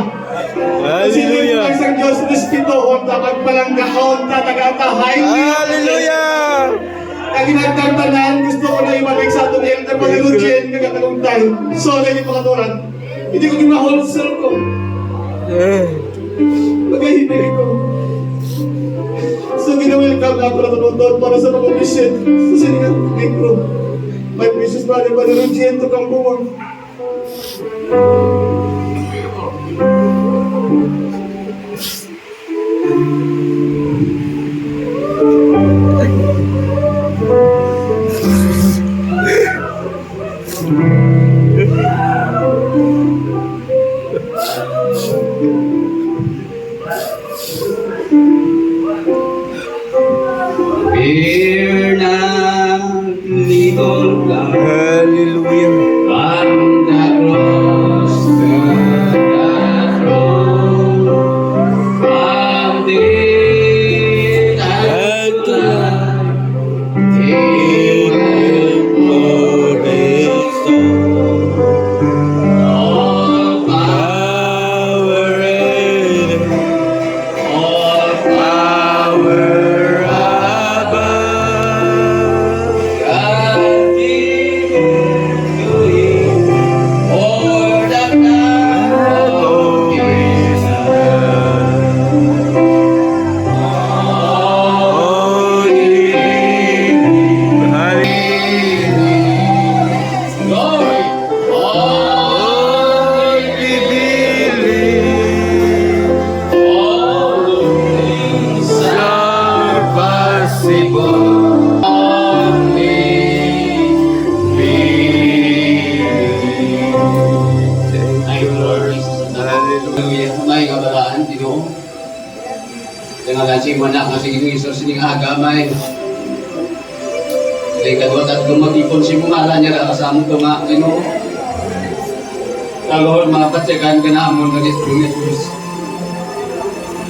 Hallelujah. Kasi isang Diyos respetohon, dapat palanggaon, tatagatahay. Hallelujah. Ang ginagtantanan, gusto ko na ibalik sa ato ni Elder Pagilugin, kagatalong tayo. So, ganyan mga katuran. Hindi ko gina-wholesale ko. Magahimili ko. So, ginawilkam na ako na tunod para sa pag-omission. So, sinigang, negro. My precious brother, Pagilugin, to kang buwang. Fear not, little flock, Hallelujah. from the cross to the throne, from death unto life, He will restore all power and all power above. God give to Him all the power His glory. All things are possible. Only believe. Ay, Lord Jesus. Hallelujah. May kabalaan, Ginoo. Dengan si mana nga sige Isus sining agamay. Dahil kadwa at lumagipon si mungala niya ra sa among tunga, Ginoo. Kalor mga patyagan ka na amon ng Isus.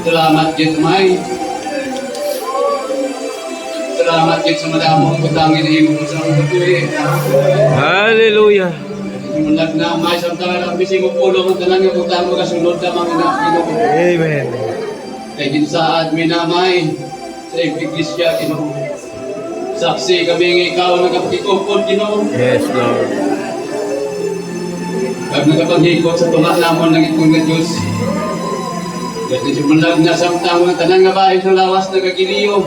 Salamat gid may. Salamat gid sa madamong pagtangin imo sa among tuwi. Hallelujah. Simulat na may samtang ang bising mo pulo ang tanan nga putang mo kasunod na mga Ginoo. Amen. Kaya din sa admin namin, sa iglesia, Ginoo. Saksi kami ng ikaw nagkapagkikupod, Ginoo. Yes, Lord. Pag nagkapaghikot sa tunga namon ng itong na Diyos. Kasi simulag na samtang mga tanan nga bahay sa lawas nagagiliyo.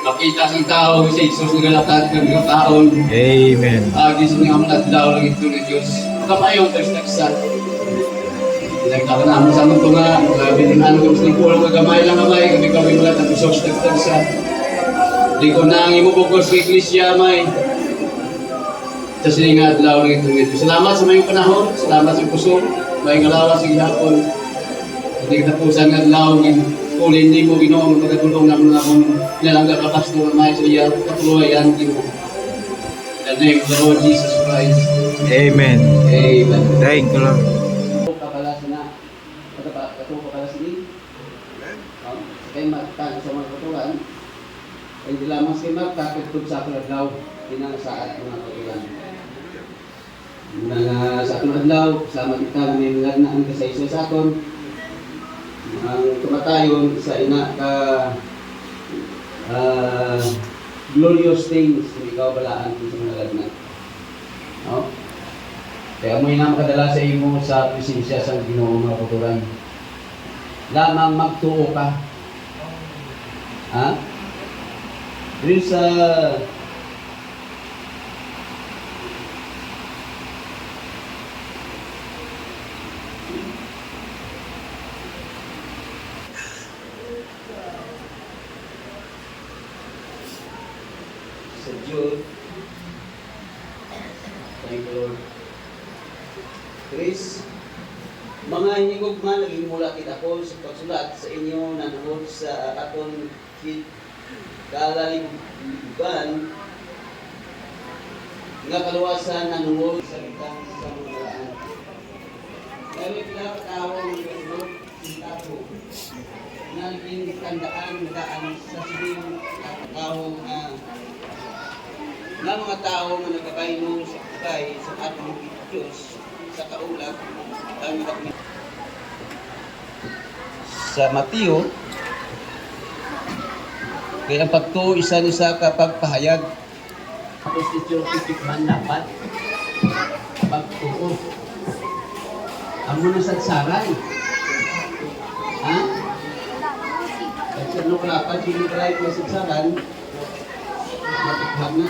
makita sa tao si Jesus nga latag ng mga taon. Amen. Agi sa mga mga tao lang ito ni Diyos. Kapayon tayo sa pinagtaka namin sa mga nga, biningan ko sa pulang kagamay lang amay, kami mga tapusos sa di ko na ang imubukos sa iglesia may sa sininga at lao ng ito. Salamat sa mayong panahon, salamat sa puso, may ngalawa sa gihapon. Hindi katapusan nga lao ng kulin, hindi mo ginoon, magkatulong naman akong pinalangga kapastor na may sa iya, katuluyan din mo. In the name of the Lord Jesus Christ. Amen. Amen. Thank you, Lord. Kapalasin na, kapalasin din. Kaya matang sa mga katulan, hindi lamang si Marta, kitug sa aking adlaw, pinangasaat mga katulan. Sa aking adlaw, sama kita may nilagnan sa isa sa akin, ang tumatayon sa ina ka glorious things na ikaw balaan sa mga lagnan. No? Kaya mo na makadala sa imo sa presensya sa Ginoo mga katulan. Lamang magtuo ka. Ha? Dito sa Jude. Thank you, Lord. Chris, mga hinigugma, naging mula kita ko sa pagsulat sa inyo nanood sa atong kalalibugan nga kaluwasan nanood sa litang sa mga laan. Ngayon pinakatawang nanood sa ako na naging tandaan daan sa siling at tao na mga tao na nagkakaino sa kukay sa atong Diyos sa kaulat ang sa Mateo kaya ang pagtuo isa ka pagpahayag constitution man dapat pagtuo ang muna sagsaray ha? Kasi ano ka dapat hindi ka lang sagsaran matikhag na.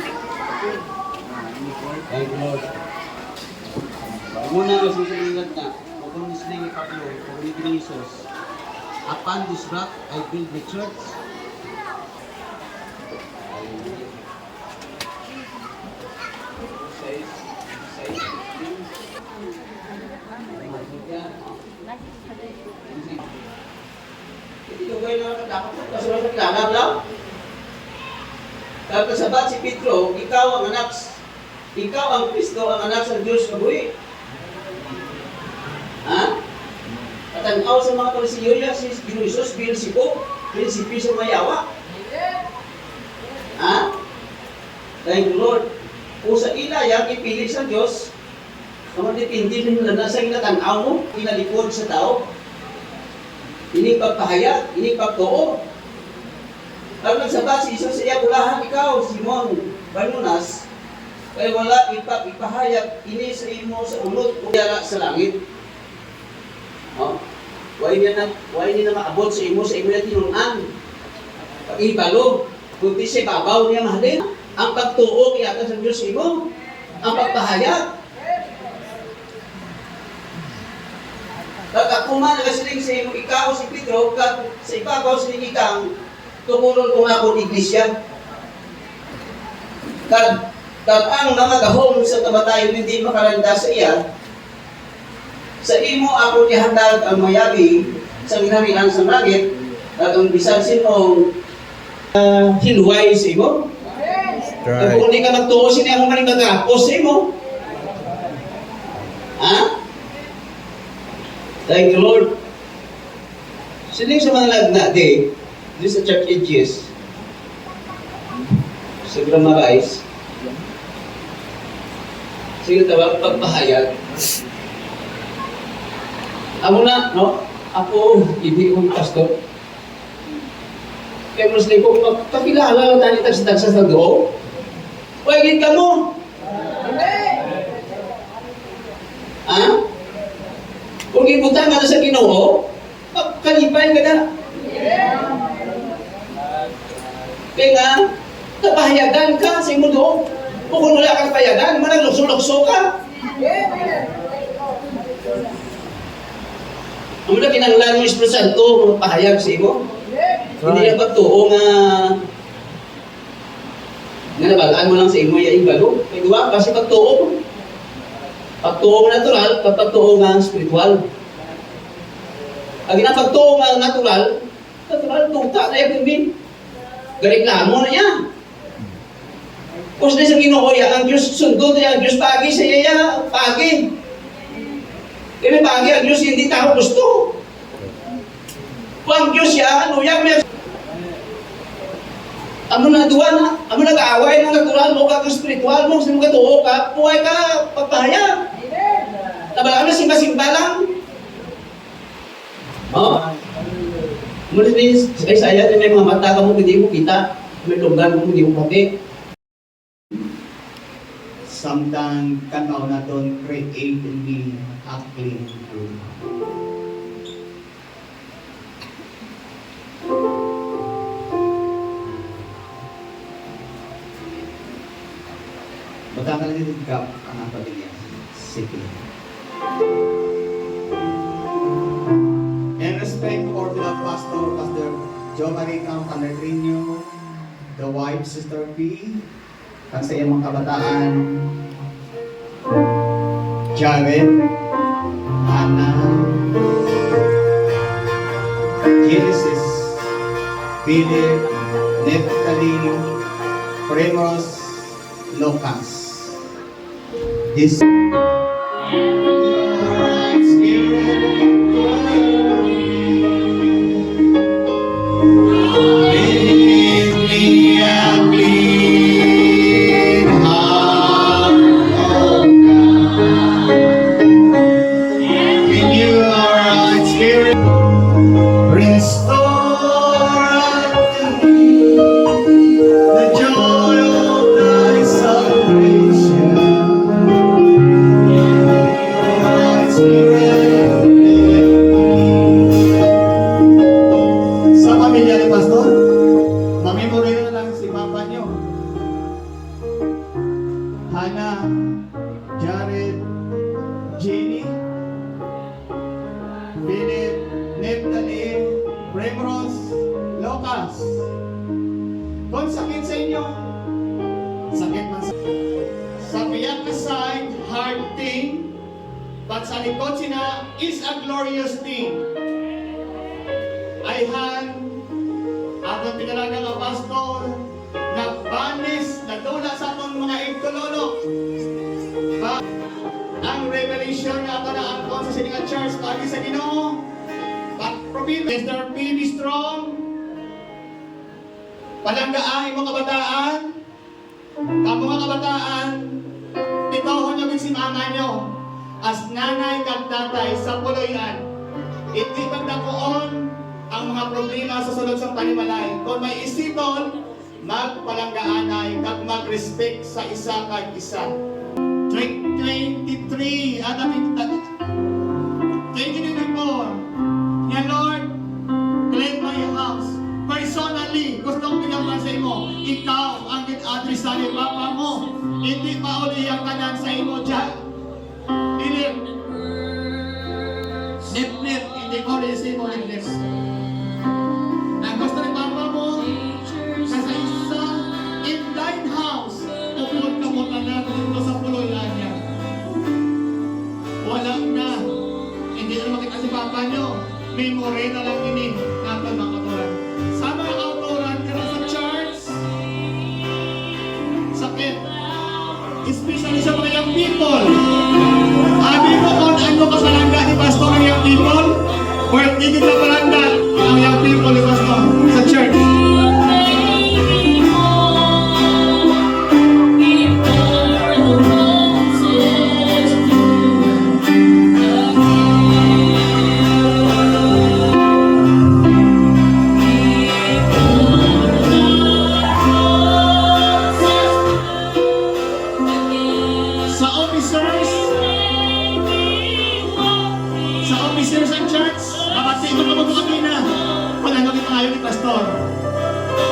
Thank you, Lord. Muna ang susunod na, kung nisling ipaplo, kung ni Jesus, upon this rock, I build the church. Ito kayo na dapat kasunod sa kailangan lang. Kasabat si Pedro, ikaw ang Kristo, ang anak sa Diyos na buhi. Ha? Katanaw sa mga Parisiyo, si Jesus, prinsipi sa mayawa. Ha? Thank you, Lord. Kung sa ila, yung ipili sa Diyos, naman dipindi nila na sa inatanaw mo, inalikod sa tao. Ini pagpahayag, ini pagtuo. Ang nagsabat si Jesus sa iya, bulahan ikaw, Simon Barnunas, kaya wala ipahayag ini sa imo sa ulot o yara sa langit. Oh? Why niya na maabot sa imo na tinunan. Pag-ibalo, kundi siya babaw niya mahalin. Ang pagtuo kaya sa Diyos sa imo, ang pagpahayag. Pag-akuman nagasiling sa imo, ikaw si Pedro, sa ibabaw sa ikang, tumulong kung ako iglesia. Kag ang mga gahom sa kamatayon hindi makalanda sa iya, sa imo ako ihatag ang mayabi sa minamilan sa langit, at ang bisan sinong hinuway sa imo. Kung hindi ka magtuo, sino ang maning magkakapos sa imo? Ha? Thank you, Lord. Sining sa mga lagna, this is church ages. Sa Gramarais. Sige tawag pagpahayag. Amo na, no? Ako, hindi ko pastor. Kaya Muslim ko, pakilala lang tayo tagsa-tagsa sa do. Pagiging ka mo. Ha? Kung ibutang ka na sa Ginoo, kalipay ka na. Kaya nga, kapahayagan ka sa imo doon. O kung wala kang payagan, manang lukso-lukso ka. Ang mga kinanglan mo Espiritu Santo, pahayag sa imo. Hindi na pagtuo nga nabalaan mo lang sa imo yung ibalo. Kaya diba? Kasi pagtuo nga natural, pagtuo nga spiritual. Ang ginapagtuo nga natural, tuta na yung bin. Gareklamo na niya. Kung sa Ginoo ya, ang Diyos sundot ya, ang Diyos pagi sa iya, pagi. Kaya pagi ang Diyos hindi tao gusto. Kung ang Diyos ya, ano ya, may amo na duwa na, amo nag-aaway ng natural mo ka kang spiritual mo, sa mga tuo ka, puway ka, papahaya. Nabalaan na simba-simba lang. Oh. Muna ni Isaiah, may mga mata ka mo, hindi mo kita. May lunggan mo, hindi mo pati. Samtang kanaw na doon, create in me a clean heart. Magkakalitin ka ang pamilya. Sige. In respect for the Pastor Joe Marie Campanarino, the wife, Sister P, at sa iyong mga kabataan, Jared, Anna, Genesis, Philip, Neftali, Primos, Lucas. This Hannah, Jared, Jenny, Philip, Neftali, Primrose, Lucas. Kung sakit sa inyo, sakit man sa biyak aside, hard thing, but sa likod sina is a glorious thing. I had atong pinalaga nga pastor, nagbanis, nadula sa atong mga igtulolo. Ang revelation nga ito na angkon sa Siningan Church, pagi sa Ginoo, Mr. P.B. Strong, palanggaan yung mga kabataan, ang mga kabataan, titohon nyo si mama nyo, as nanay kag tatay sa puloyan, hindi pagdakoon ang mga problema sa sulod sa panimalay. Kung may isiton, magpalanggaanay kag mag-respect sa isa kag isa. 23 at 2024. Ya Lord, clean my house. Personally, gusto kong pinagpan sa imo, ikaw ang gin-address sa ni Papa mo. Hindi pa uli ang kanan sa imo dyan. Dilip. Nip-nip, hindi ko rin sa imo nip-nip. Ang gusto ni Papa mo, sa isa, in thine house, upod ka mo tanan dito sa puloyan niya. Walang na. Hindi na makita si Papa nyo. Memory na lang ini natin mga katuran. Sa mga autoran, kaya sa church, sakit. Especially sa mga young people. Abi mo kung ano kasalangga ni Pastor ang young people, or hindi na palangga ang young people ni Pastor sa church.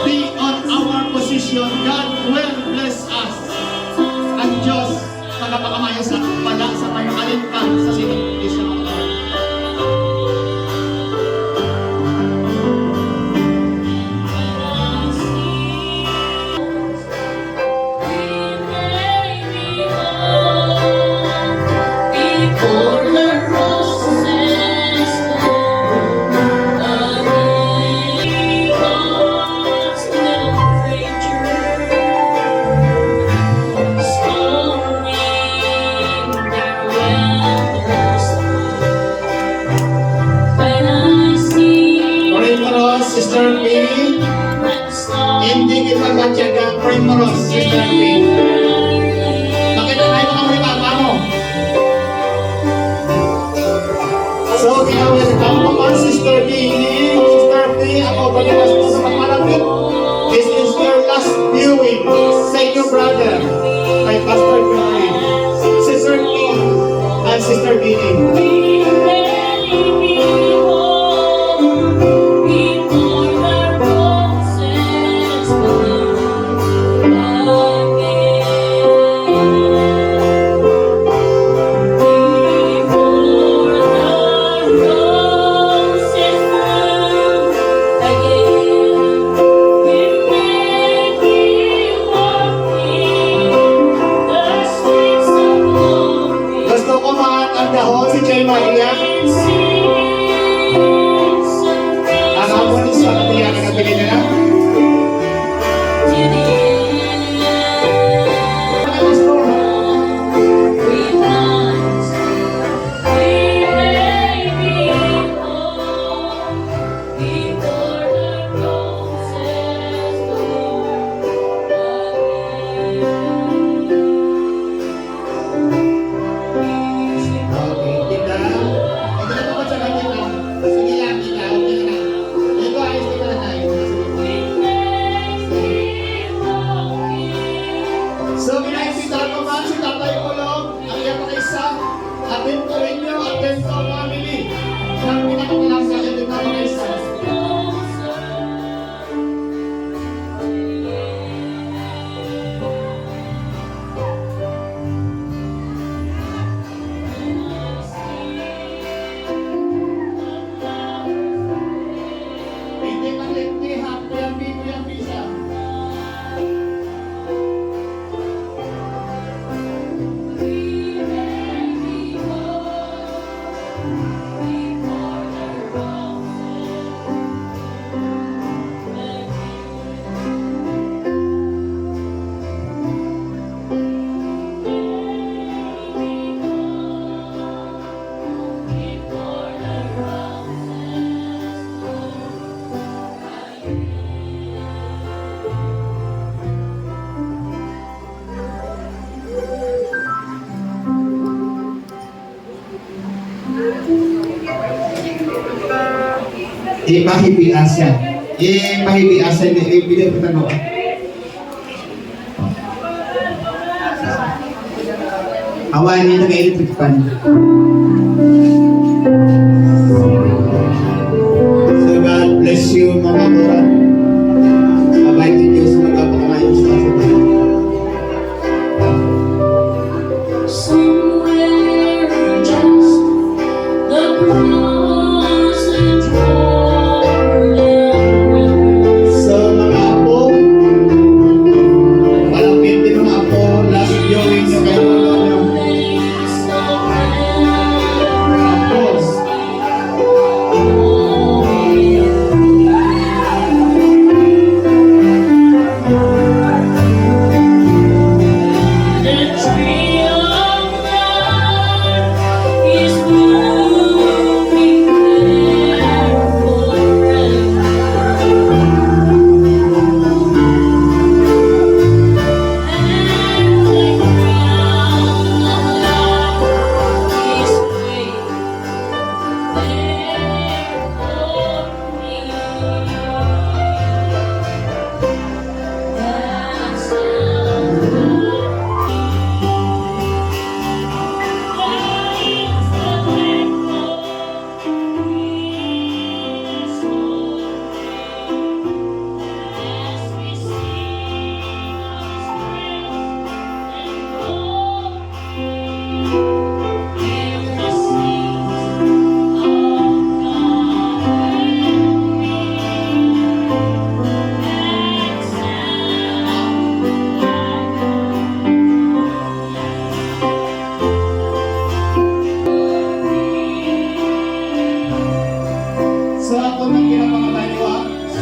be on our position, God will bless us. Ang Diyos, tagapakamaya sa pala sa tayo alintang sa sinipili siya ng Lord. Before the roses Primrose, Sister P. Hindi kita batyaga Primrose, Sister P. Bakit na tayo mga mababa mo? So, welcome po mga Sister P. Sister P, ako pagkakas po sa pagmalapit. This is your last viewing. Say your brother, kay Pastor Curry. Sister P and Sister B. Gusto ko maatandahon si Jay Maria. Ang harmonis sa katiyak na nabili nila. Okay, kita. Hindi na po sa kanya. Sige lang, kita. Okay na. Ito ayos kita na tayo. So, ginaimbita ko man si Tatay Kulong, ang iyang mga isa, atin ko rin nyo, atin ko family. Ang pinakakulang sa atin na mga isa. Hindi malindi, hapo yung bigo yung bisa. Ipahibias yan. Ipahibias yan. Ibigay ko tanong. Awan niyo nag-electric fan. So God bless you mga buwan. Mabait din Diyos magkapakamayos sa atin. Somewhere just the cross and Jordan River. So mga apo, malapit din mga apo, last viewing nyo kayo nyo. Place of Apo,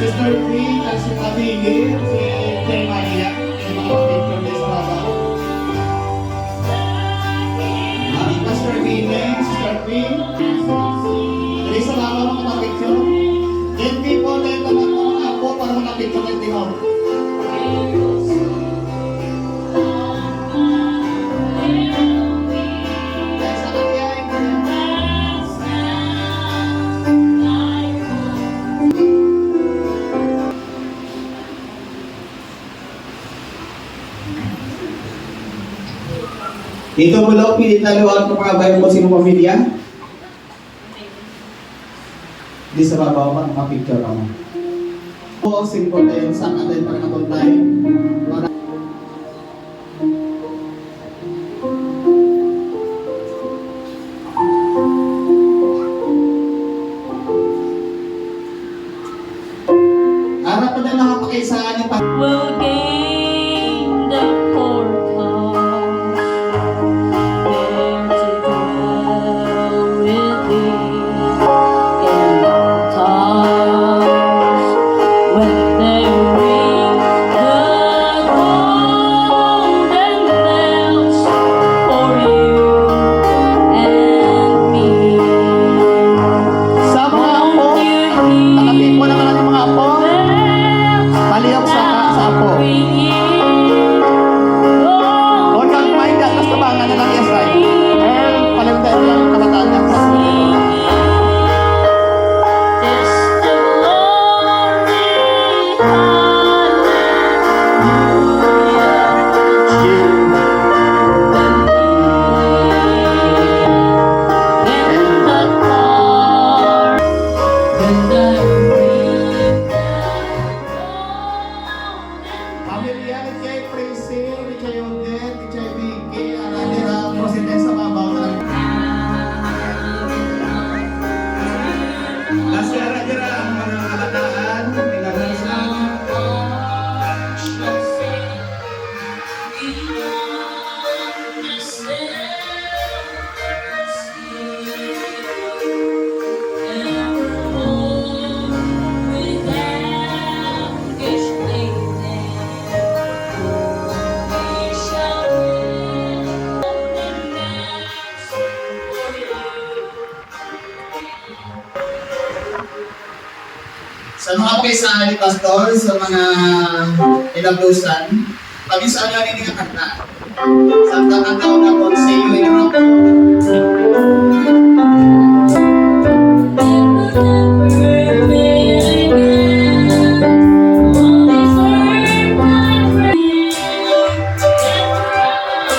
Sister Queen, si Pabili, si Jay Maria, yung mga picture din sa baba. Pastor Vine, Sister Queen, dali sa baba mga picture. Yan people, dahil naman mga apo para mga picture ng tinaw. Ito mula pilit na luwag ng mga bayan ko sino pamilya. Di sa babaw pa mga picture ako. Po, simple din sa atin para nakontay. Harap pa na nakapakisaan ni Pastor. will gain the portals there to dwell with thee in times when they ring the golden bells for you and me. Sa mga apo, nakapit mo naman ang mga apo. Palihog sa apo. Huwag kang kumain dyan, basta bangan na lang yes, right? Palihog tayo lang ang kabataan niya. Pamilya ni Chay Prissy, ni Chay Odette, ni Chay Vicky, nila president sa babaw na lang. Nasira-gira ang mga kalataan, pinaglasan. Sa mga pakisaan ni Pastor, sa mga inablusan, pag-isaan nga rin nga kanta. Sa kanta na po, see you in the rock.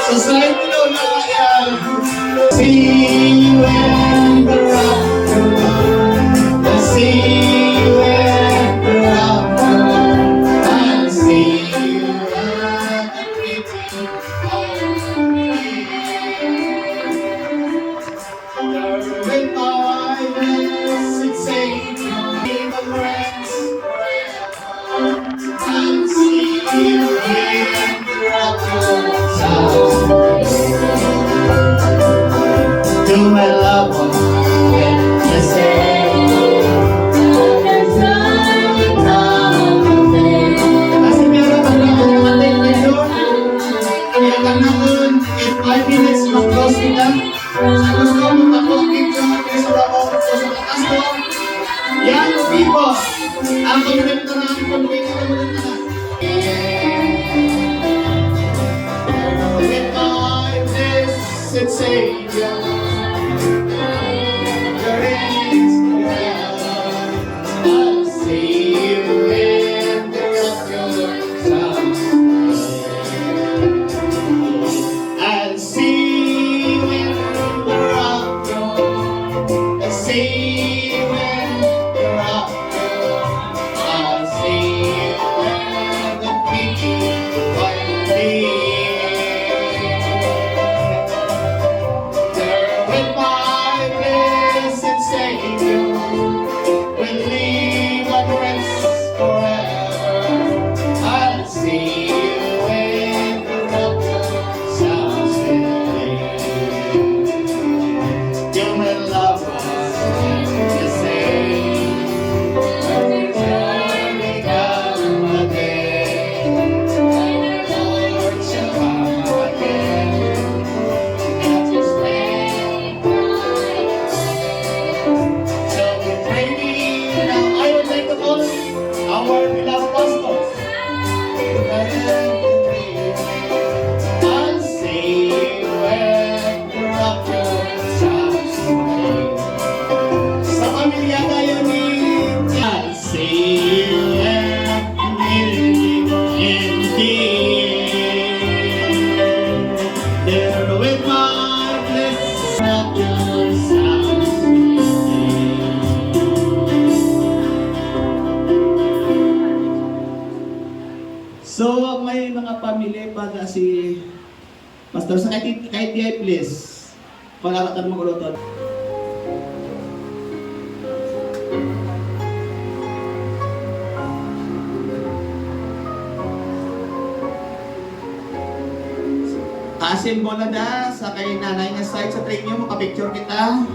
So slide mo doon na yan. See you in the rock. See you in the rock. I see you at the pretty of me. With my eyes, it's saying, be my friends forever. I see you in the rock. To my loved one, when you say, kasi meron ka lang ang matay na yun. Kaya ka naman, in 5 minutes, mag-close kita. Sa gusto mo, mag-close picture, kaya sa babaw, sa takas ko. Young people, ang pagkakita na ang pagkakita na muna na. With my blessed Savior, there is I'll see you in the rapture. I'll see you in the rapture. I'll see you in the rapture. I'll see you in the beginning one day. There family pada si Pastor sa kahit di please. Palaratan mo uloton. Asin mo na sa kay nanay nga side sa train nyo, makapicture kita.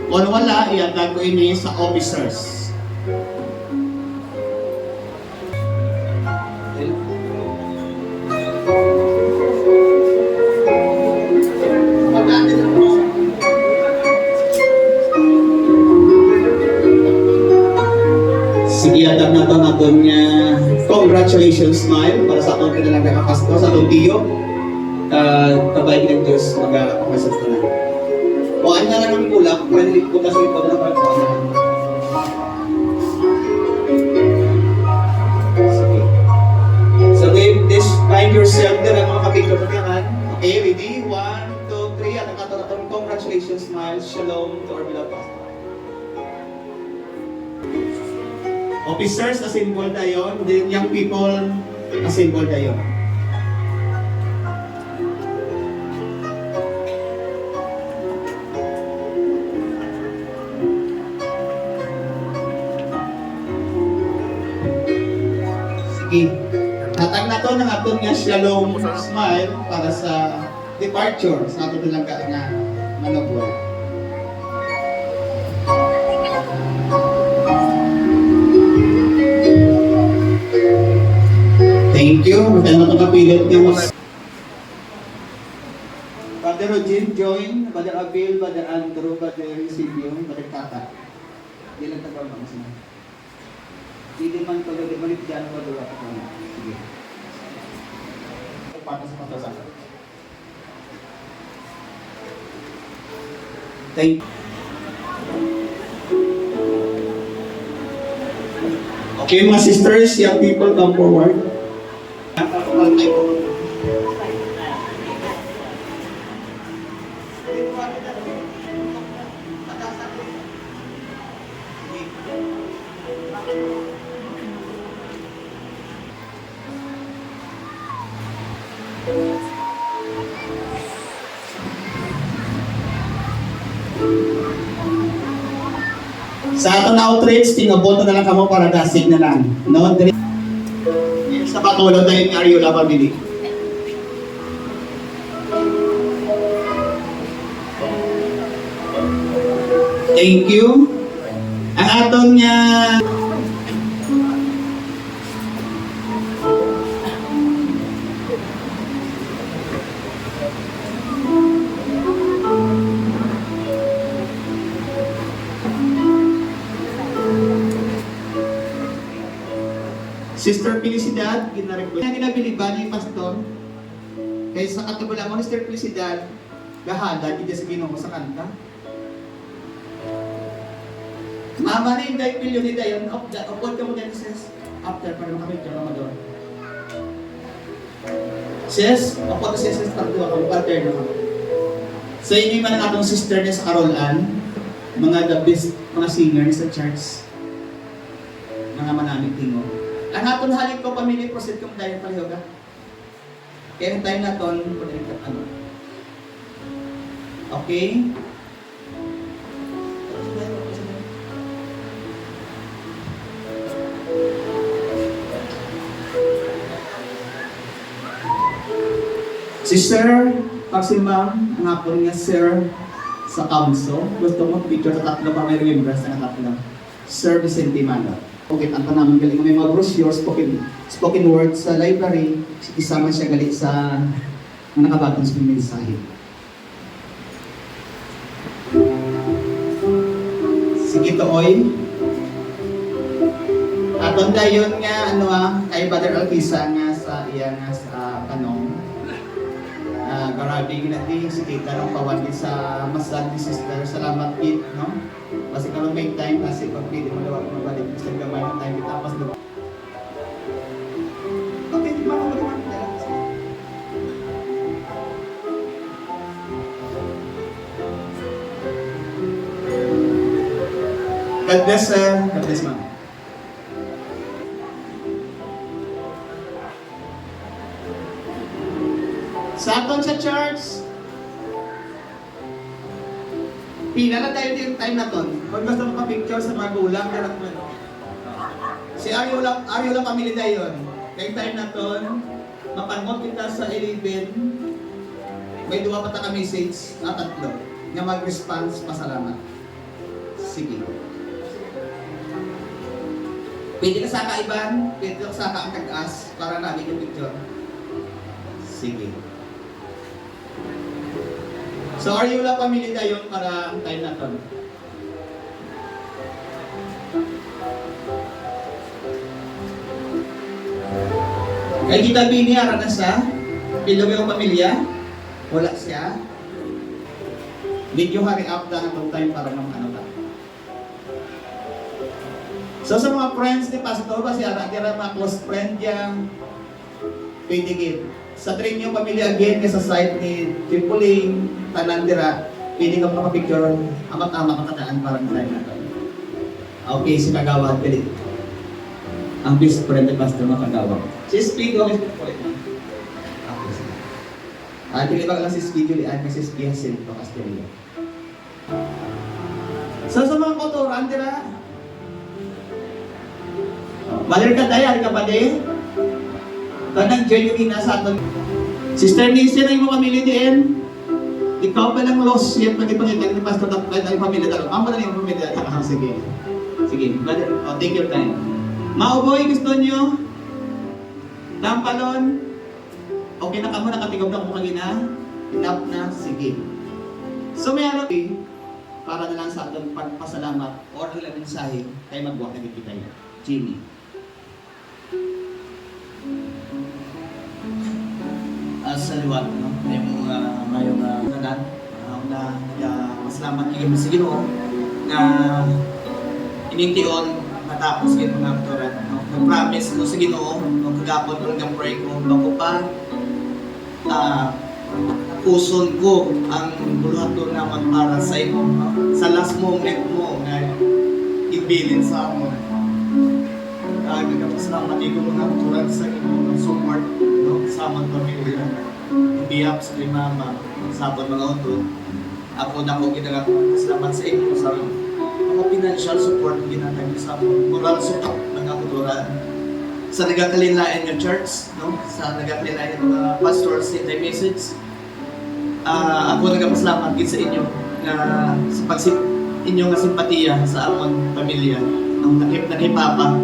Kung wala, iatag ko ini sa officers. Sige, atag na ito natin nga congratulations smile para sa atong kinalang kakapasto sa atong tiyo. Kabay ng Diyos mag-apakasas na. Kung ano na lang ang kulak, pwede ko kasi ito na pagkakas. Sige. So please find yourself there ang mga kapito pagkakan. Okay, ready? 1, 2, 3. At ang katatong congratulations smile. Shalom to our beloved pastor. Officers, assemble tayo. Then young people, assemble tayo. Sige. Natag na to ng aton nga shalom smile para sa departure sa aton lang ka nga managway. Thank you. Dahil na itong kapilit niya mas. Brother Eugene, join. Brother Abel, Brother Andrew, Brother Silvio, Brother Tata. Hindi lang tagaw na kasi. Hindi man pagdating malit dyan ko doon ako. Sige. Pagpata sa pagkasaka. Thank you. Okay, mga sisters, young people, come forward. Sa ato na outreach, tingaboto na lang kamo para dasig na lang. No? Sa patulo tayo ni Ariola Pabili. Thank you. Ang aton nga Sister Felicidad, gina-request. Ginabiliban ni Pastor, kaya sa katubala mo ni Sister Felicidad, gahala, hindi sa Ginoo sa kanta. Mama ni Inday Pilyo ni Dayon, upod ka mo dyan, sis. After, para makamit ka naman doon. Sis, upod ka sis, pagduwa ka mo, partner naman. Sa inyo man ang atong sister niya sa Carolan, mga the best, mga singer niya sa church. Mga manamig tingo. Ang aton halik ko pamili proceed kung dahil paliho ka. Kaya ang time na ton, pwede ka ano. Okay? Si Sir Maximum, ang hapon nga Sir sa Council. Gusto mo picture sa tatlo pa may remembrance na tatlo. Sir Vicente Mano. Okay, ang namin galing may mga brochure, spoken word sa library, isama siya galing sa mga nakabatong sa mensahe. Sige to, oy. Aton dayon nga, kay Brother Alkisa nga sa iya nga sa kanong garabi ginati, si Kita ng pawagi sa masad ni sister. Salamat, Kit, no? Kasi kalau make time kasi pag pwede mo daw mabalik sa gamay ng time kita pas daw. Okay, di ba ako naman God bless, sir. God bless, ma'am. Sa aton sa church, pila na tayo yung time na ton. Kung gusto mo pa-picture sa magulang, meron mo. Si Ariola family na yun. Kaya time na ton, mapangot kita sa 11, may duwa pa ta ka message na tatlo nga mag-response, pasalamat. Sige. Pwede ka sa kaiban, pwede ka sa ang kag-as para namin yung picture. Sige. So, Ariola family na yun para ang time na ton. Kay Tita Bini, ara na siya. Pilog yung pamilya. Wala siya. Medyo hari up na ng time para ng ano ba. So sa mga friends ni Pastor ba siya, natira mga close friend yang pwede gid. Sa train yung pamilya again sa site ni Chipuling, Tanandira, pwede ka makapicture, amat-amat makatadaan para ng time natin. Okay, si Kagawad, pwede. Ang best friend ni Pastor Makagawad. Si Speed, okay, Speed po rin. Okay, sige. Tinibag lang si Speed yun, kasi Speed Hasil, Pastor. So sa mga kotoran, tira, balir ka tayo, ka pa din. Kanang genuine na sa atin. Sister Nancy na yung mga pamilya din. Ikaw pa lang lost yan, pag-ipangitan ni Pastor Tapay na yung pamilya talaga. Amo na yung pamilya. Sige. Sige, brother, take your time. Mauboy, gusto nyo? Dampalon? Okay na ka mo, nakatigog na kung kagina? Enough na? Sige. So may araw para na lang sa ating pagpasalamat or ilang mensahe kay magbuwak na kita yun. Jimmy. Sa liwat, no? Mayong nanan. Masalamat kayo sa Ginoo na inintion matapos kayo mga aktoran. No? Nag-promise mo sa Ginoo, no? Kagapon ko lang pray ko, bago pa puson ko ang buluhaton naman para sa imo. No? Sa last moment mo na ibilin sa amo. Nagkapasalamat ko mga aktoran sa imo support, no? Sa amang pamilya. Hindi up sa mama, sabon mga utod. Ako na ko salamat sa inyo sa mga financial support ginatag sa moral support ng aktoran. Sa nagakalilain ng church, no? Sa nagakalilain ng mga pastors in the message. Ako nagpasalamat gid sa inyo na sa inyong simpatiya sa among pamilya nung nakipapa.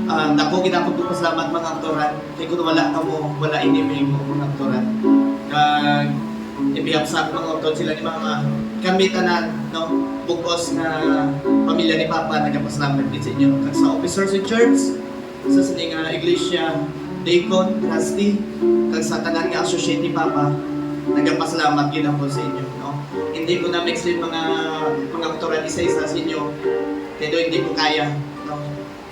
Dako kita ko pasalamat mga aktoran. Kay kung wala ka mo, wala inimig mo mga aktoran. Kag ibihap sa mga aktor sila ni mama. Kami tanan, no, bugos na pamilya ni Papa nagpasalamat din sa inyo. Kag sa officers in church, sa sining iglesia, deacon, trustee, kag sa tanan nga associate ni Papa, nagpasalamat gid ako sa inyo, no. Hindi ko na mix yung mga aktoran isa-isa sa inyo. Kaya hindi ko kaya, no.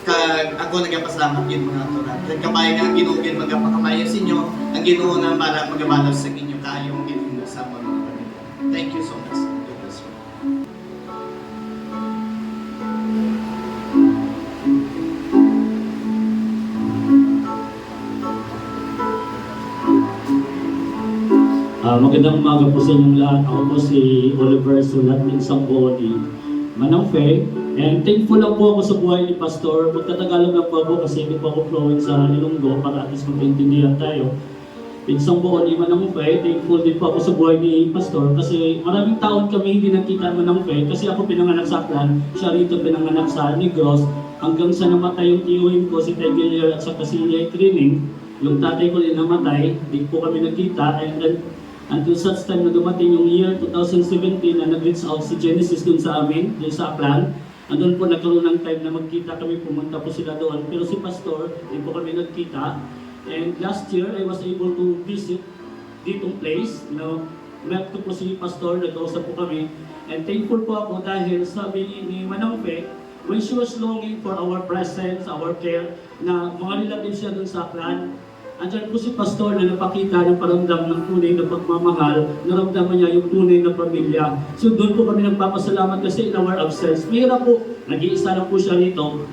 Kag ako nagpasalamat gid mga aktoran. Kag kamay nga Ginoo gid magpakamayo sa inyo, ang Ginoo na para magabalos sa inyo kayong Ginoo sa mga pamilya. Thank you so much. God bless you. Magandang umaga po sa inyong lahat. Ako po si Oliver Sulat ng Sambodi, Manang Fe. And thankful lang po ako sa buhay ni Pastor. Magtatagalog lang po ako kasi hindi po ako fluent sa Ilonggo para at least magkaintindihan tayo. Pinsang buo ni Manang Fe, thankful din po ako sa buhay ni Pastor kasi maraming taon kami hindi nakita Manang Fe kasi ako pinanganak sa Aklan, siya rito pinanganak sa Negros hanggang sa namatay yung tiyuhin ko si Tegelier at sa Casilya Training. Yung tatay ko din namatay, hindi po kami nakita and then until such time na dumating yung year 2017 na nag-reach out si Genesis dun sa amin, dun sa Aklan. Andun po nagkaroon ng time na magkita kami, pumunta po sila doon. Pero si Pastor, hindi po kami nagkita. And last year, I was able to visit ditong place. Met ko po si Pastor, nag-usap po kami. And thankful po ako dahil sabi ni Manang Fe, when she was longing for our presence, our care, na mga relative siya dun sa Aklan, andyan po si Pastor na napakita ng paramdam ng tunay na pagmamahal, naramdaman niya yung tunay na pamilya. So doon po kami nagpapasalamat kasi in our absence. Mahirap po, nag-iisa lang po siya rito.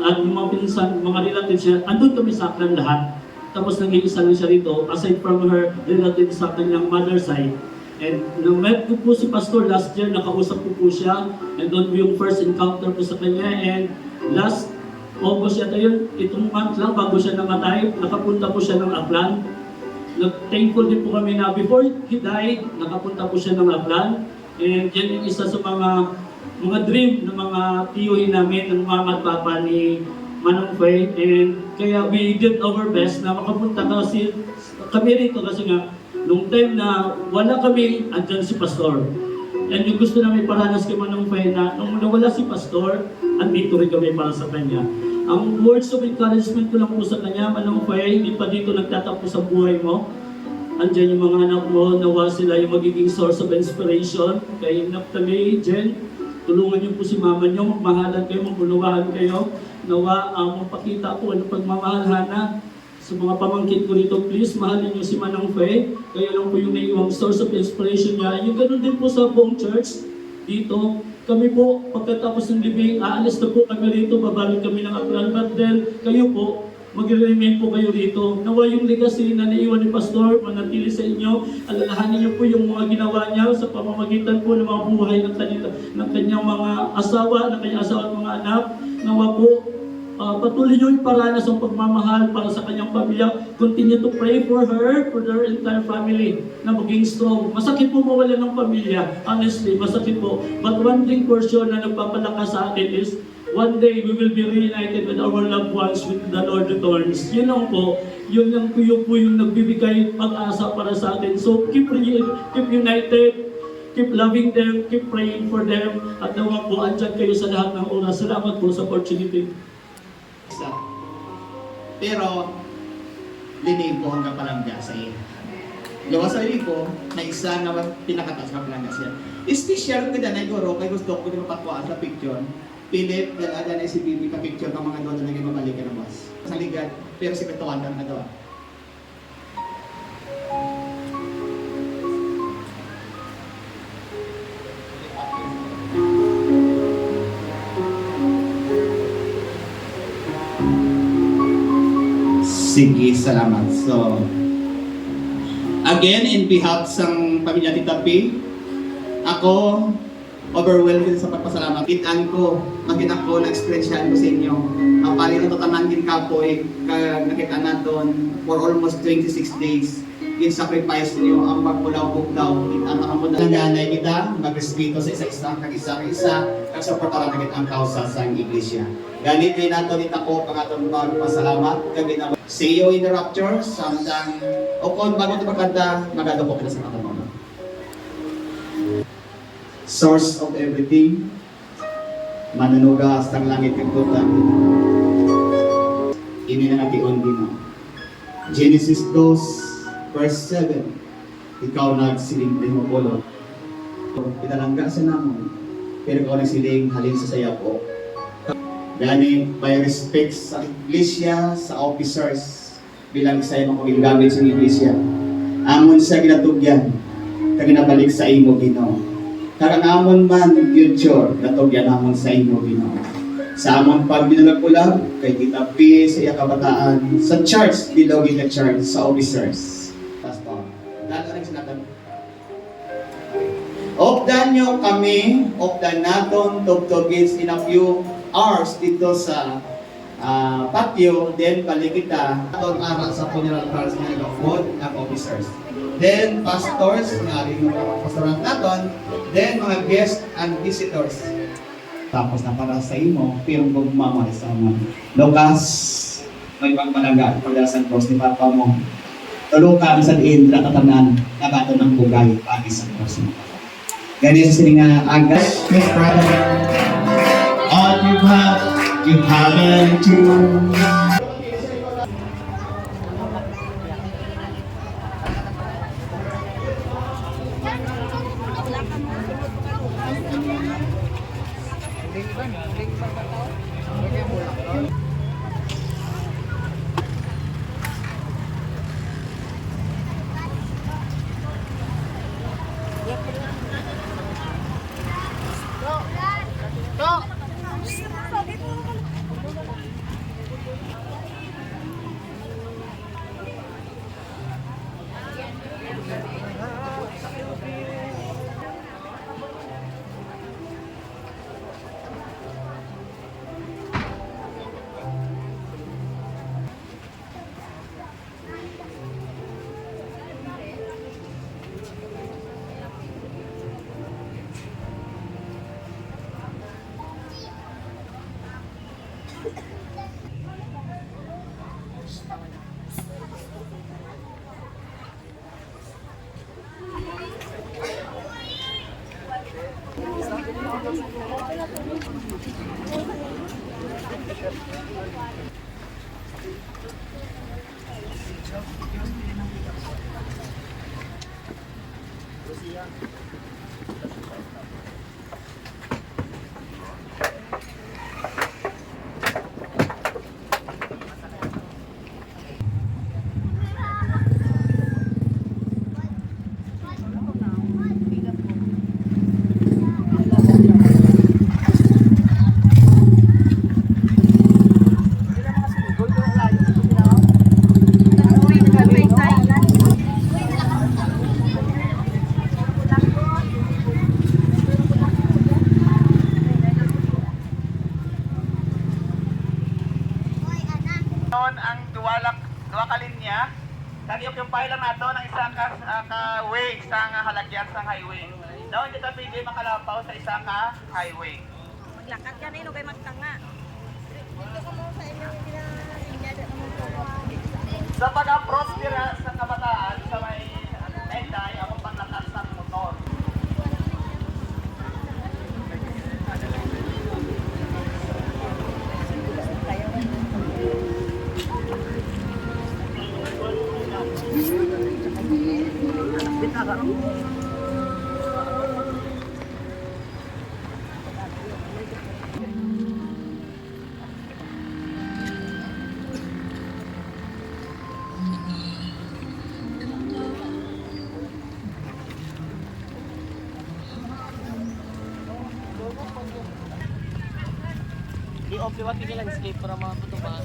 At yung mga pinsan, mga relatives niya, andun kami sa Aklan lahat. tapos nag-iisa lang siya rito, aside from her relative sa kanyang mother side. And na-met ko po si Pastor last year, nakausap ko po siya, and doon yung first encounter ko sa kanya, and last August yata yun, itong month lang bago siya namatay, nakapunta po siya ng Aklan. Thankful din po kami na before he died, nakapunta po siya ng Aklan, and yan yung isa sa mga dream ng mga tiyuhin namin, ng mama at papa ni Manong Faye, and kaya we did our best na makapunta kami rito kasi nga, nung time na wala kami, andyan si Pastor. And yung gusto namin paranas kay Manong Faye na nung nawala si Pastor, andito rin kami para sa kanya. Ang words of encouragement ko lang po sa kanya, Manong Faye, hindi pa dito nagtatapos sa buhay mo. Andyan yung mga anak mo, nawa sila yung magiging source of inspiration. Kay Naphtali, Jen, tulungan niyo po si mama niyo, magmahalan kayo, magpunuwahan kayo. Nawa, magpakita po ano pagmamahal, Hana. Sa mga pamangkin ko rito, please, mahalin niyo si Manong Faye. Kayo lang po yung naiwang source of inspiration niya. Yung ganun din po sa buong church dito. Kami po, pagkatapos ng libing, aalis na po kami rito, babalik kami ng Aklan. But then, kayo po, mag-remain po kayo rito. Nawa yung legacy na naiwan ni Pastor, manatili sa inyo. Alalahanin niyo po yung mga ginawa niya sa pamamagitan po ng mga buhay ng kanyang mga asawa, ng kanyang asawa at mga anak. Nawa po, patuloy niyo yung paranas ng pagmamahal para sa kanyang pamilya. Continue to pray for her, for their entire family, na maging strong. Masakit po mawala ng pamilya. Honestly, masakit po. But one thing for sure na nagpapalakas sa atin is, one day we will be reunited with our loved ones with the Lord returns. Yun lang po. Yun lang po yung nagbibigay pag-asa para sa atin. So keep united. Keep loving them. Keep praying for them. At nawa po, andyan kayo sa lahat ng oras. Salamat po sa opportunity. Pero, linig ko hanggang palangga sa iyo. Gawa sa ko, na isa na pinakatas ka palangga siya. Special ko na iguro, kay gusto ko na mapakuha sa picture. Pilit, dalaga na si Bibi ka picture ng mga doon na naging mabalik ka na mas. Sa ligat, pero si Petuan na nagawa. Sige, salamat. So, again, in behalf ng pamilya Tita P, ako, overwhelmed sa pagpasalamat. Kitaan ko, makita ko, na-experiencehan ko sa inyo. Ang pali na tatanan din kapoy, nakita na doon for almost 26 days. Yung sacrifice niyo, ang pagpulaw-buglaw, ang nakamundanganay kita, mag-respeto sa isa-isa, kag-isa-isa, kag-supportaran na kita ang kausa sa iglesia. Ganit din nato nita ko, pangatong pasalamat, gabi na. See you in the rapture, samtang, o kung bago ito magkanta, magado po kita sa katanong. Source of everything, manunuga sa langit ng tutang. Ini na natiun din mo. Genesis 2, verse 7, ikaw nagsiling din mo polo. Pinalangga sa namon, pero ikaw nagsiling halin sa saya po. Gani, by respect sa iglesia, sa officers, bilang isa yung mga gamit sa iglesia. Amon sa ginatugyan, kaginabalik sa imo Ginoo. Karangamon man, future, natugyan amon sa imo Ginoo. Sa amon pagbinulag-ulag, kay Tita P, sa iya kabataan, sa church, bilogin na church, sa officers. Pastor, dahil rin sinatan. Opdan nyo kami, opdan naton, tugtugins in a few hours dito sa patio, then balik kita atong aral sa funeral parlors ng food ng officers. Then pastors, nga rin yung pastoral naton, then mga guests and visitors. Tapos na para sa imo, pero gumamay sa mga Lucas, may pagpalaga, pagdasan cross ni Papa mo. Tulong ka sa diin, nakatanan, nakato ng bugay, pagi sa cross mo. Ganyan sa sininga agas, Miss Brother. All you haven't to. ang duwa ka linya. Kag-occupy lang nato ng isa ka way, isang halagyan sa highway. Daw hindi ta pwede makalapaw sa isa ka highway. Maglakad ka na yun, kay magtanga. Sa pag-approach dira sa kabataan sa may Tenday, akong paglakas sa motor. I-open what yung landscape para mga tutumaan.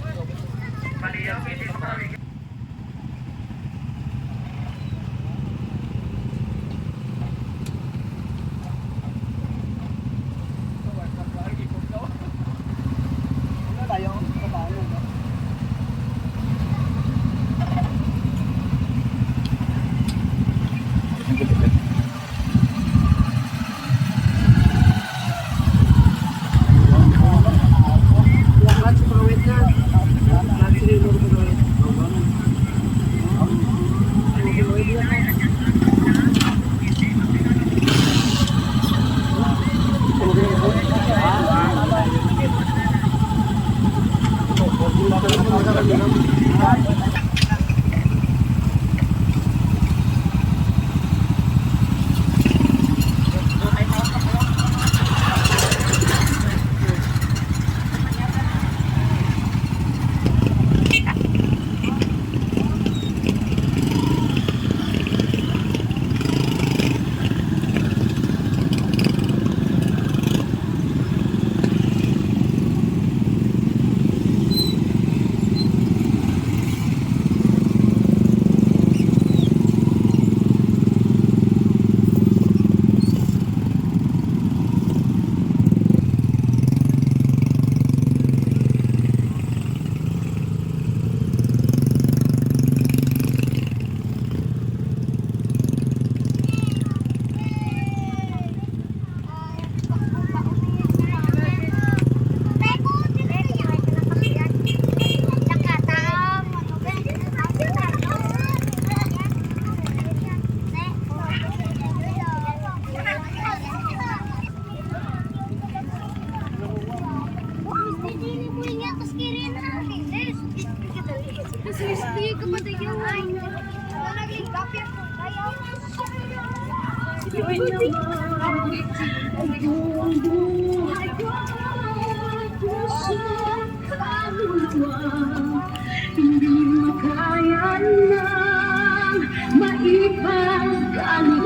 Hindi makaya ng maipagkaloob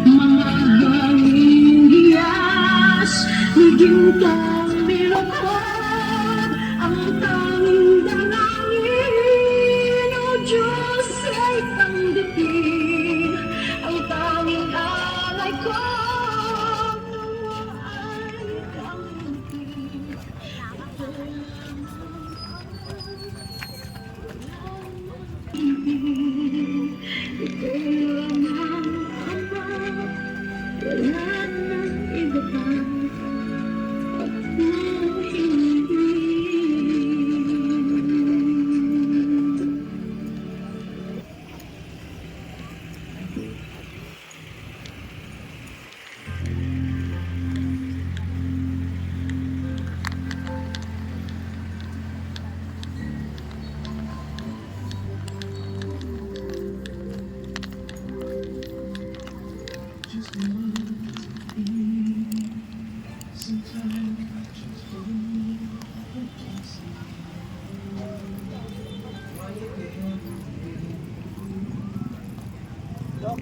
mga hanging hiyas ni gintong nilokob ang tanging dalangin o Diyos ay pangdating ang tanging alay ko ay kamutin. Ito lang ang ama, wala nang iba pa at mo hindi.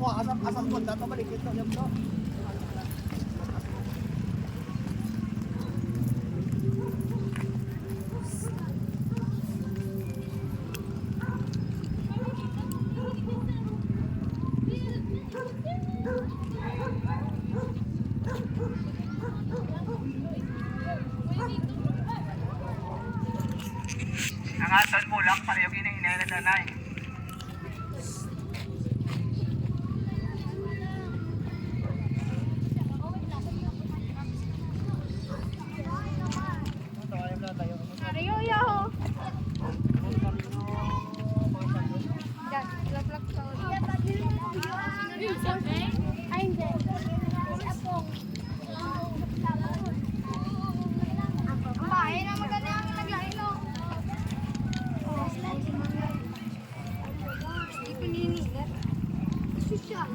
ko, asam ko, dato balik ito, ito. Angatan mo lang, pareho ginang na nanay. Ay, hindi. Si Apong. Ang bahay na maganda ang naglain, no? Hindi pininigat. Sosyal.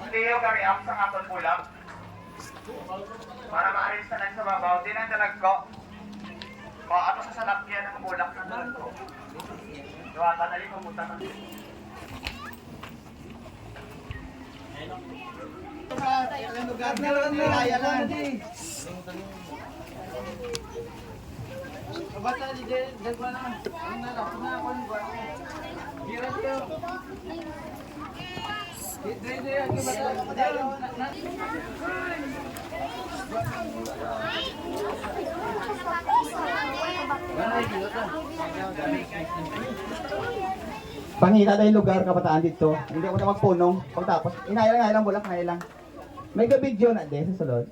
Hindi yung kami up sa aton pulang. Para ma-arrest na sa babaw. Di na dalag ko. O ato sa salakyan ng bulak na dalag ko. Duwata na rin pumunta na. Lugar na lang nilaya lang. Kabata di dagwa na. Ang nalap na ako ng buwan. Hirap yun. Hindi, ako bata. Pangita na yung lugar kabataan dito. Hindi ako na magpunong. Pagtapos, inaya lang bulak, inaya lang. May gabidyo na din sa sulod.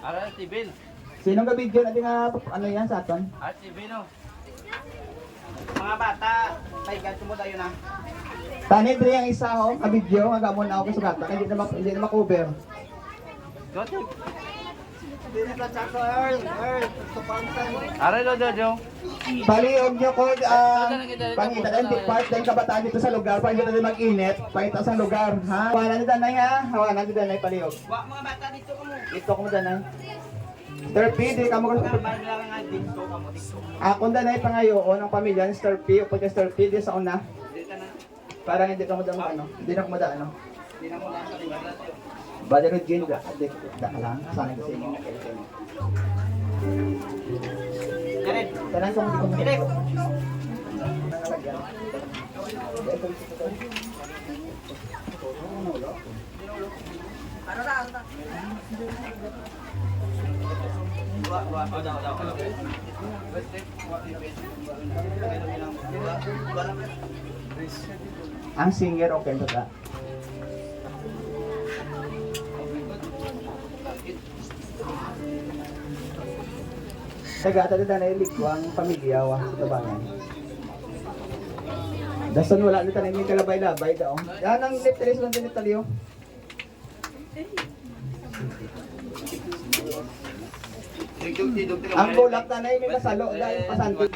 Ara, Tibil. Sinong gabidyo na din nga, ano yan sa aton? Tibino. Mga bata, may ganto mo tayo na. Tanid rin ang isa ho, kabidyo, nga gamon na ako sa sugata. Hindi na makover. Ara, Jojo. Baliog nyo ko, pangita na yung part ng kabataan dito sa lugar, para hindi na mag-init, pangita sa lugar, ha? Hawanan ni Danay ha, hawanan ni Danay paliog. Wa mga bata dito ko mo. Dito ko mo Danay. Sir P, di ka mo Mga bata lang nga dito ka mo dito. Akong Danay pangayoon ng pamilya ni Sir P, upod ka Sir P, di sa una. Dito na. Parang hindi ka mo daan ano, hindi na ko mo daan ano. Hindi na mo lang sa lugar. Bali rin Jin, da lang, sana kasi mo. Jared, Tanan ko hindi ko mo. Direk. Ano na? Ang singer okay to ta. Taga ata na likwang pamilya wa sa tabangan. Dasan wala nito na yung kalabay-labay daw. Yan ang literis lang din italyo. Ang bulak na may masalo dahil pasanti.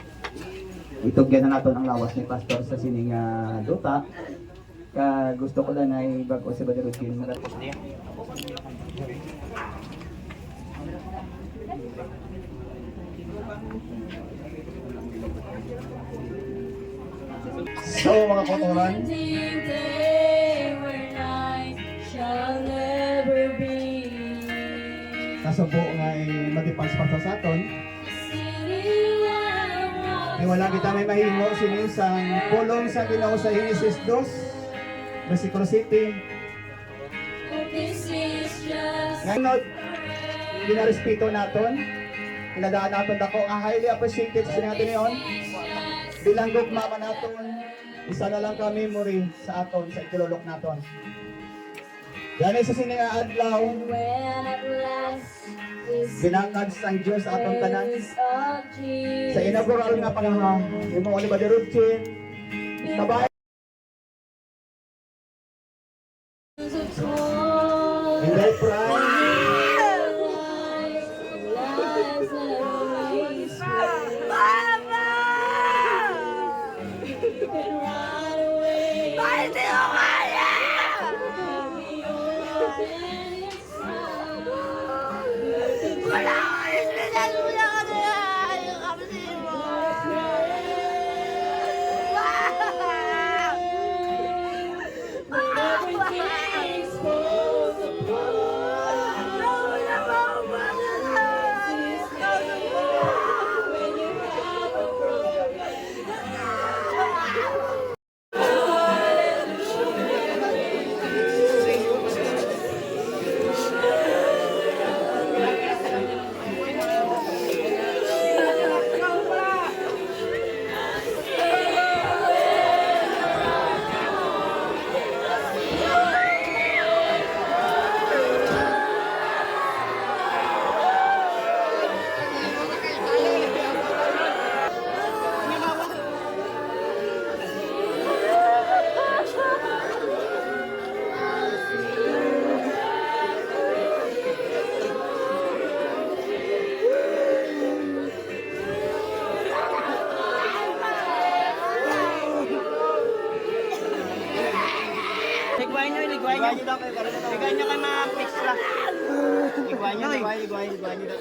Itugyan na nato ang lawas ni Pastor sa sining duta. gusto ko lang ay bago si Brother Rodkin. So mga kotoran, Day where night shall never be. nasubo nga matipans pa sa aton. Ay wala kita may mahimo sinisang pulong sa Ginoo sa Genesis 2, versikulo 7. This is just Ngayon, ginarespeto naton, kinadaan naton dako, highly appreciated sa natin yon. Bilang gugma man naton, isa na lang ka memory sa aton, sa itilulok naton. Yan ay sa siniadlaw, when at last this binangag sang Diyos sa atong tanan. is of Jesus. Sa inaugural nga panahon, yung mga Oliver Rodkin, kabay, and I pray, Ligwain nyo daw kayo. Ligwain nyo kayo mga fix lang. Ligwain nyo daw.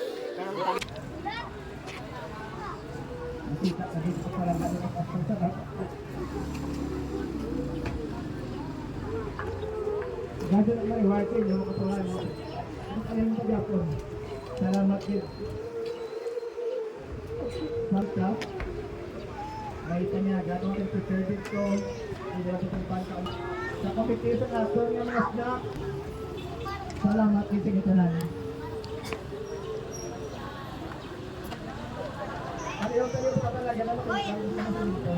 gado na may Rodkin, yung mga kotoran. Ano kayong pagyapon? Salamat din. Basta, nakita niya, gado natin prepare dito. Hindi natin itong pantao. Sa competition natin yung mga snack. Salamat din sa gitanan. Ano yung tayo pa talaga na makikita sa dito?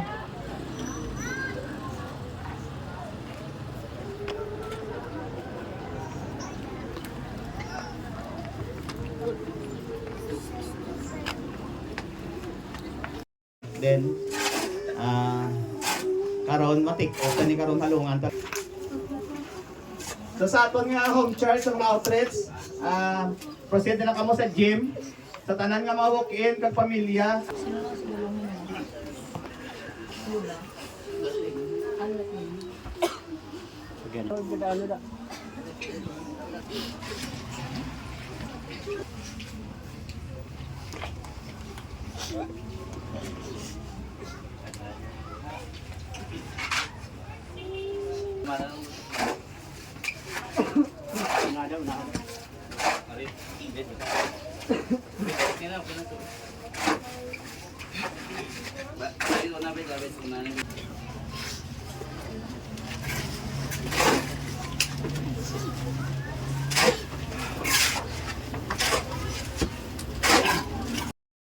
Then, karon matik o kani karon halungan. So sa aton nga home church sa mga outlets, proceed na kamo sa gym. Sa tanan nga mga walk-in kag pamilya.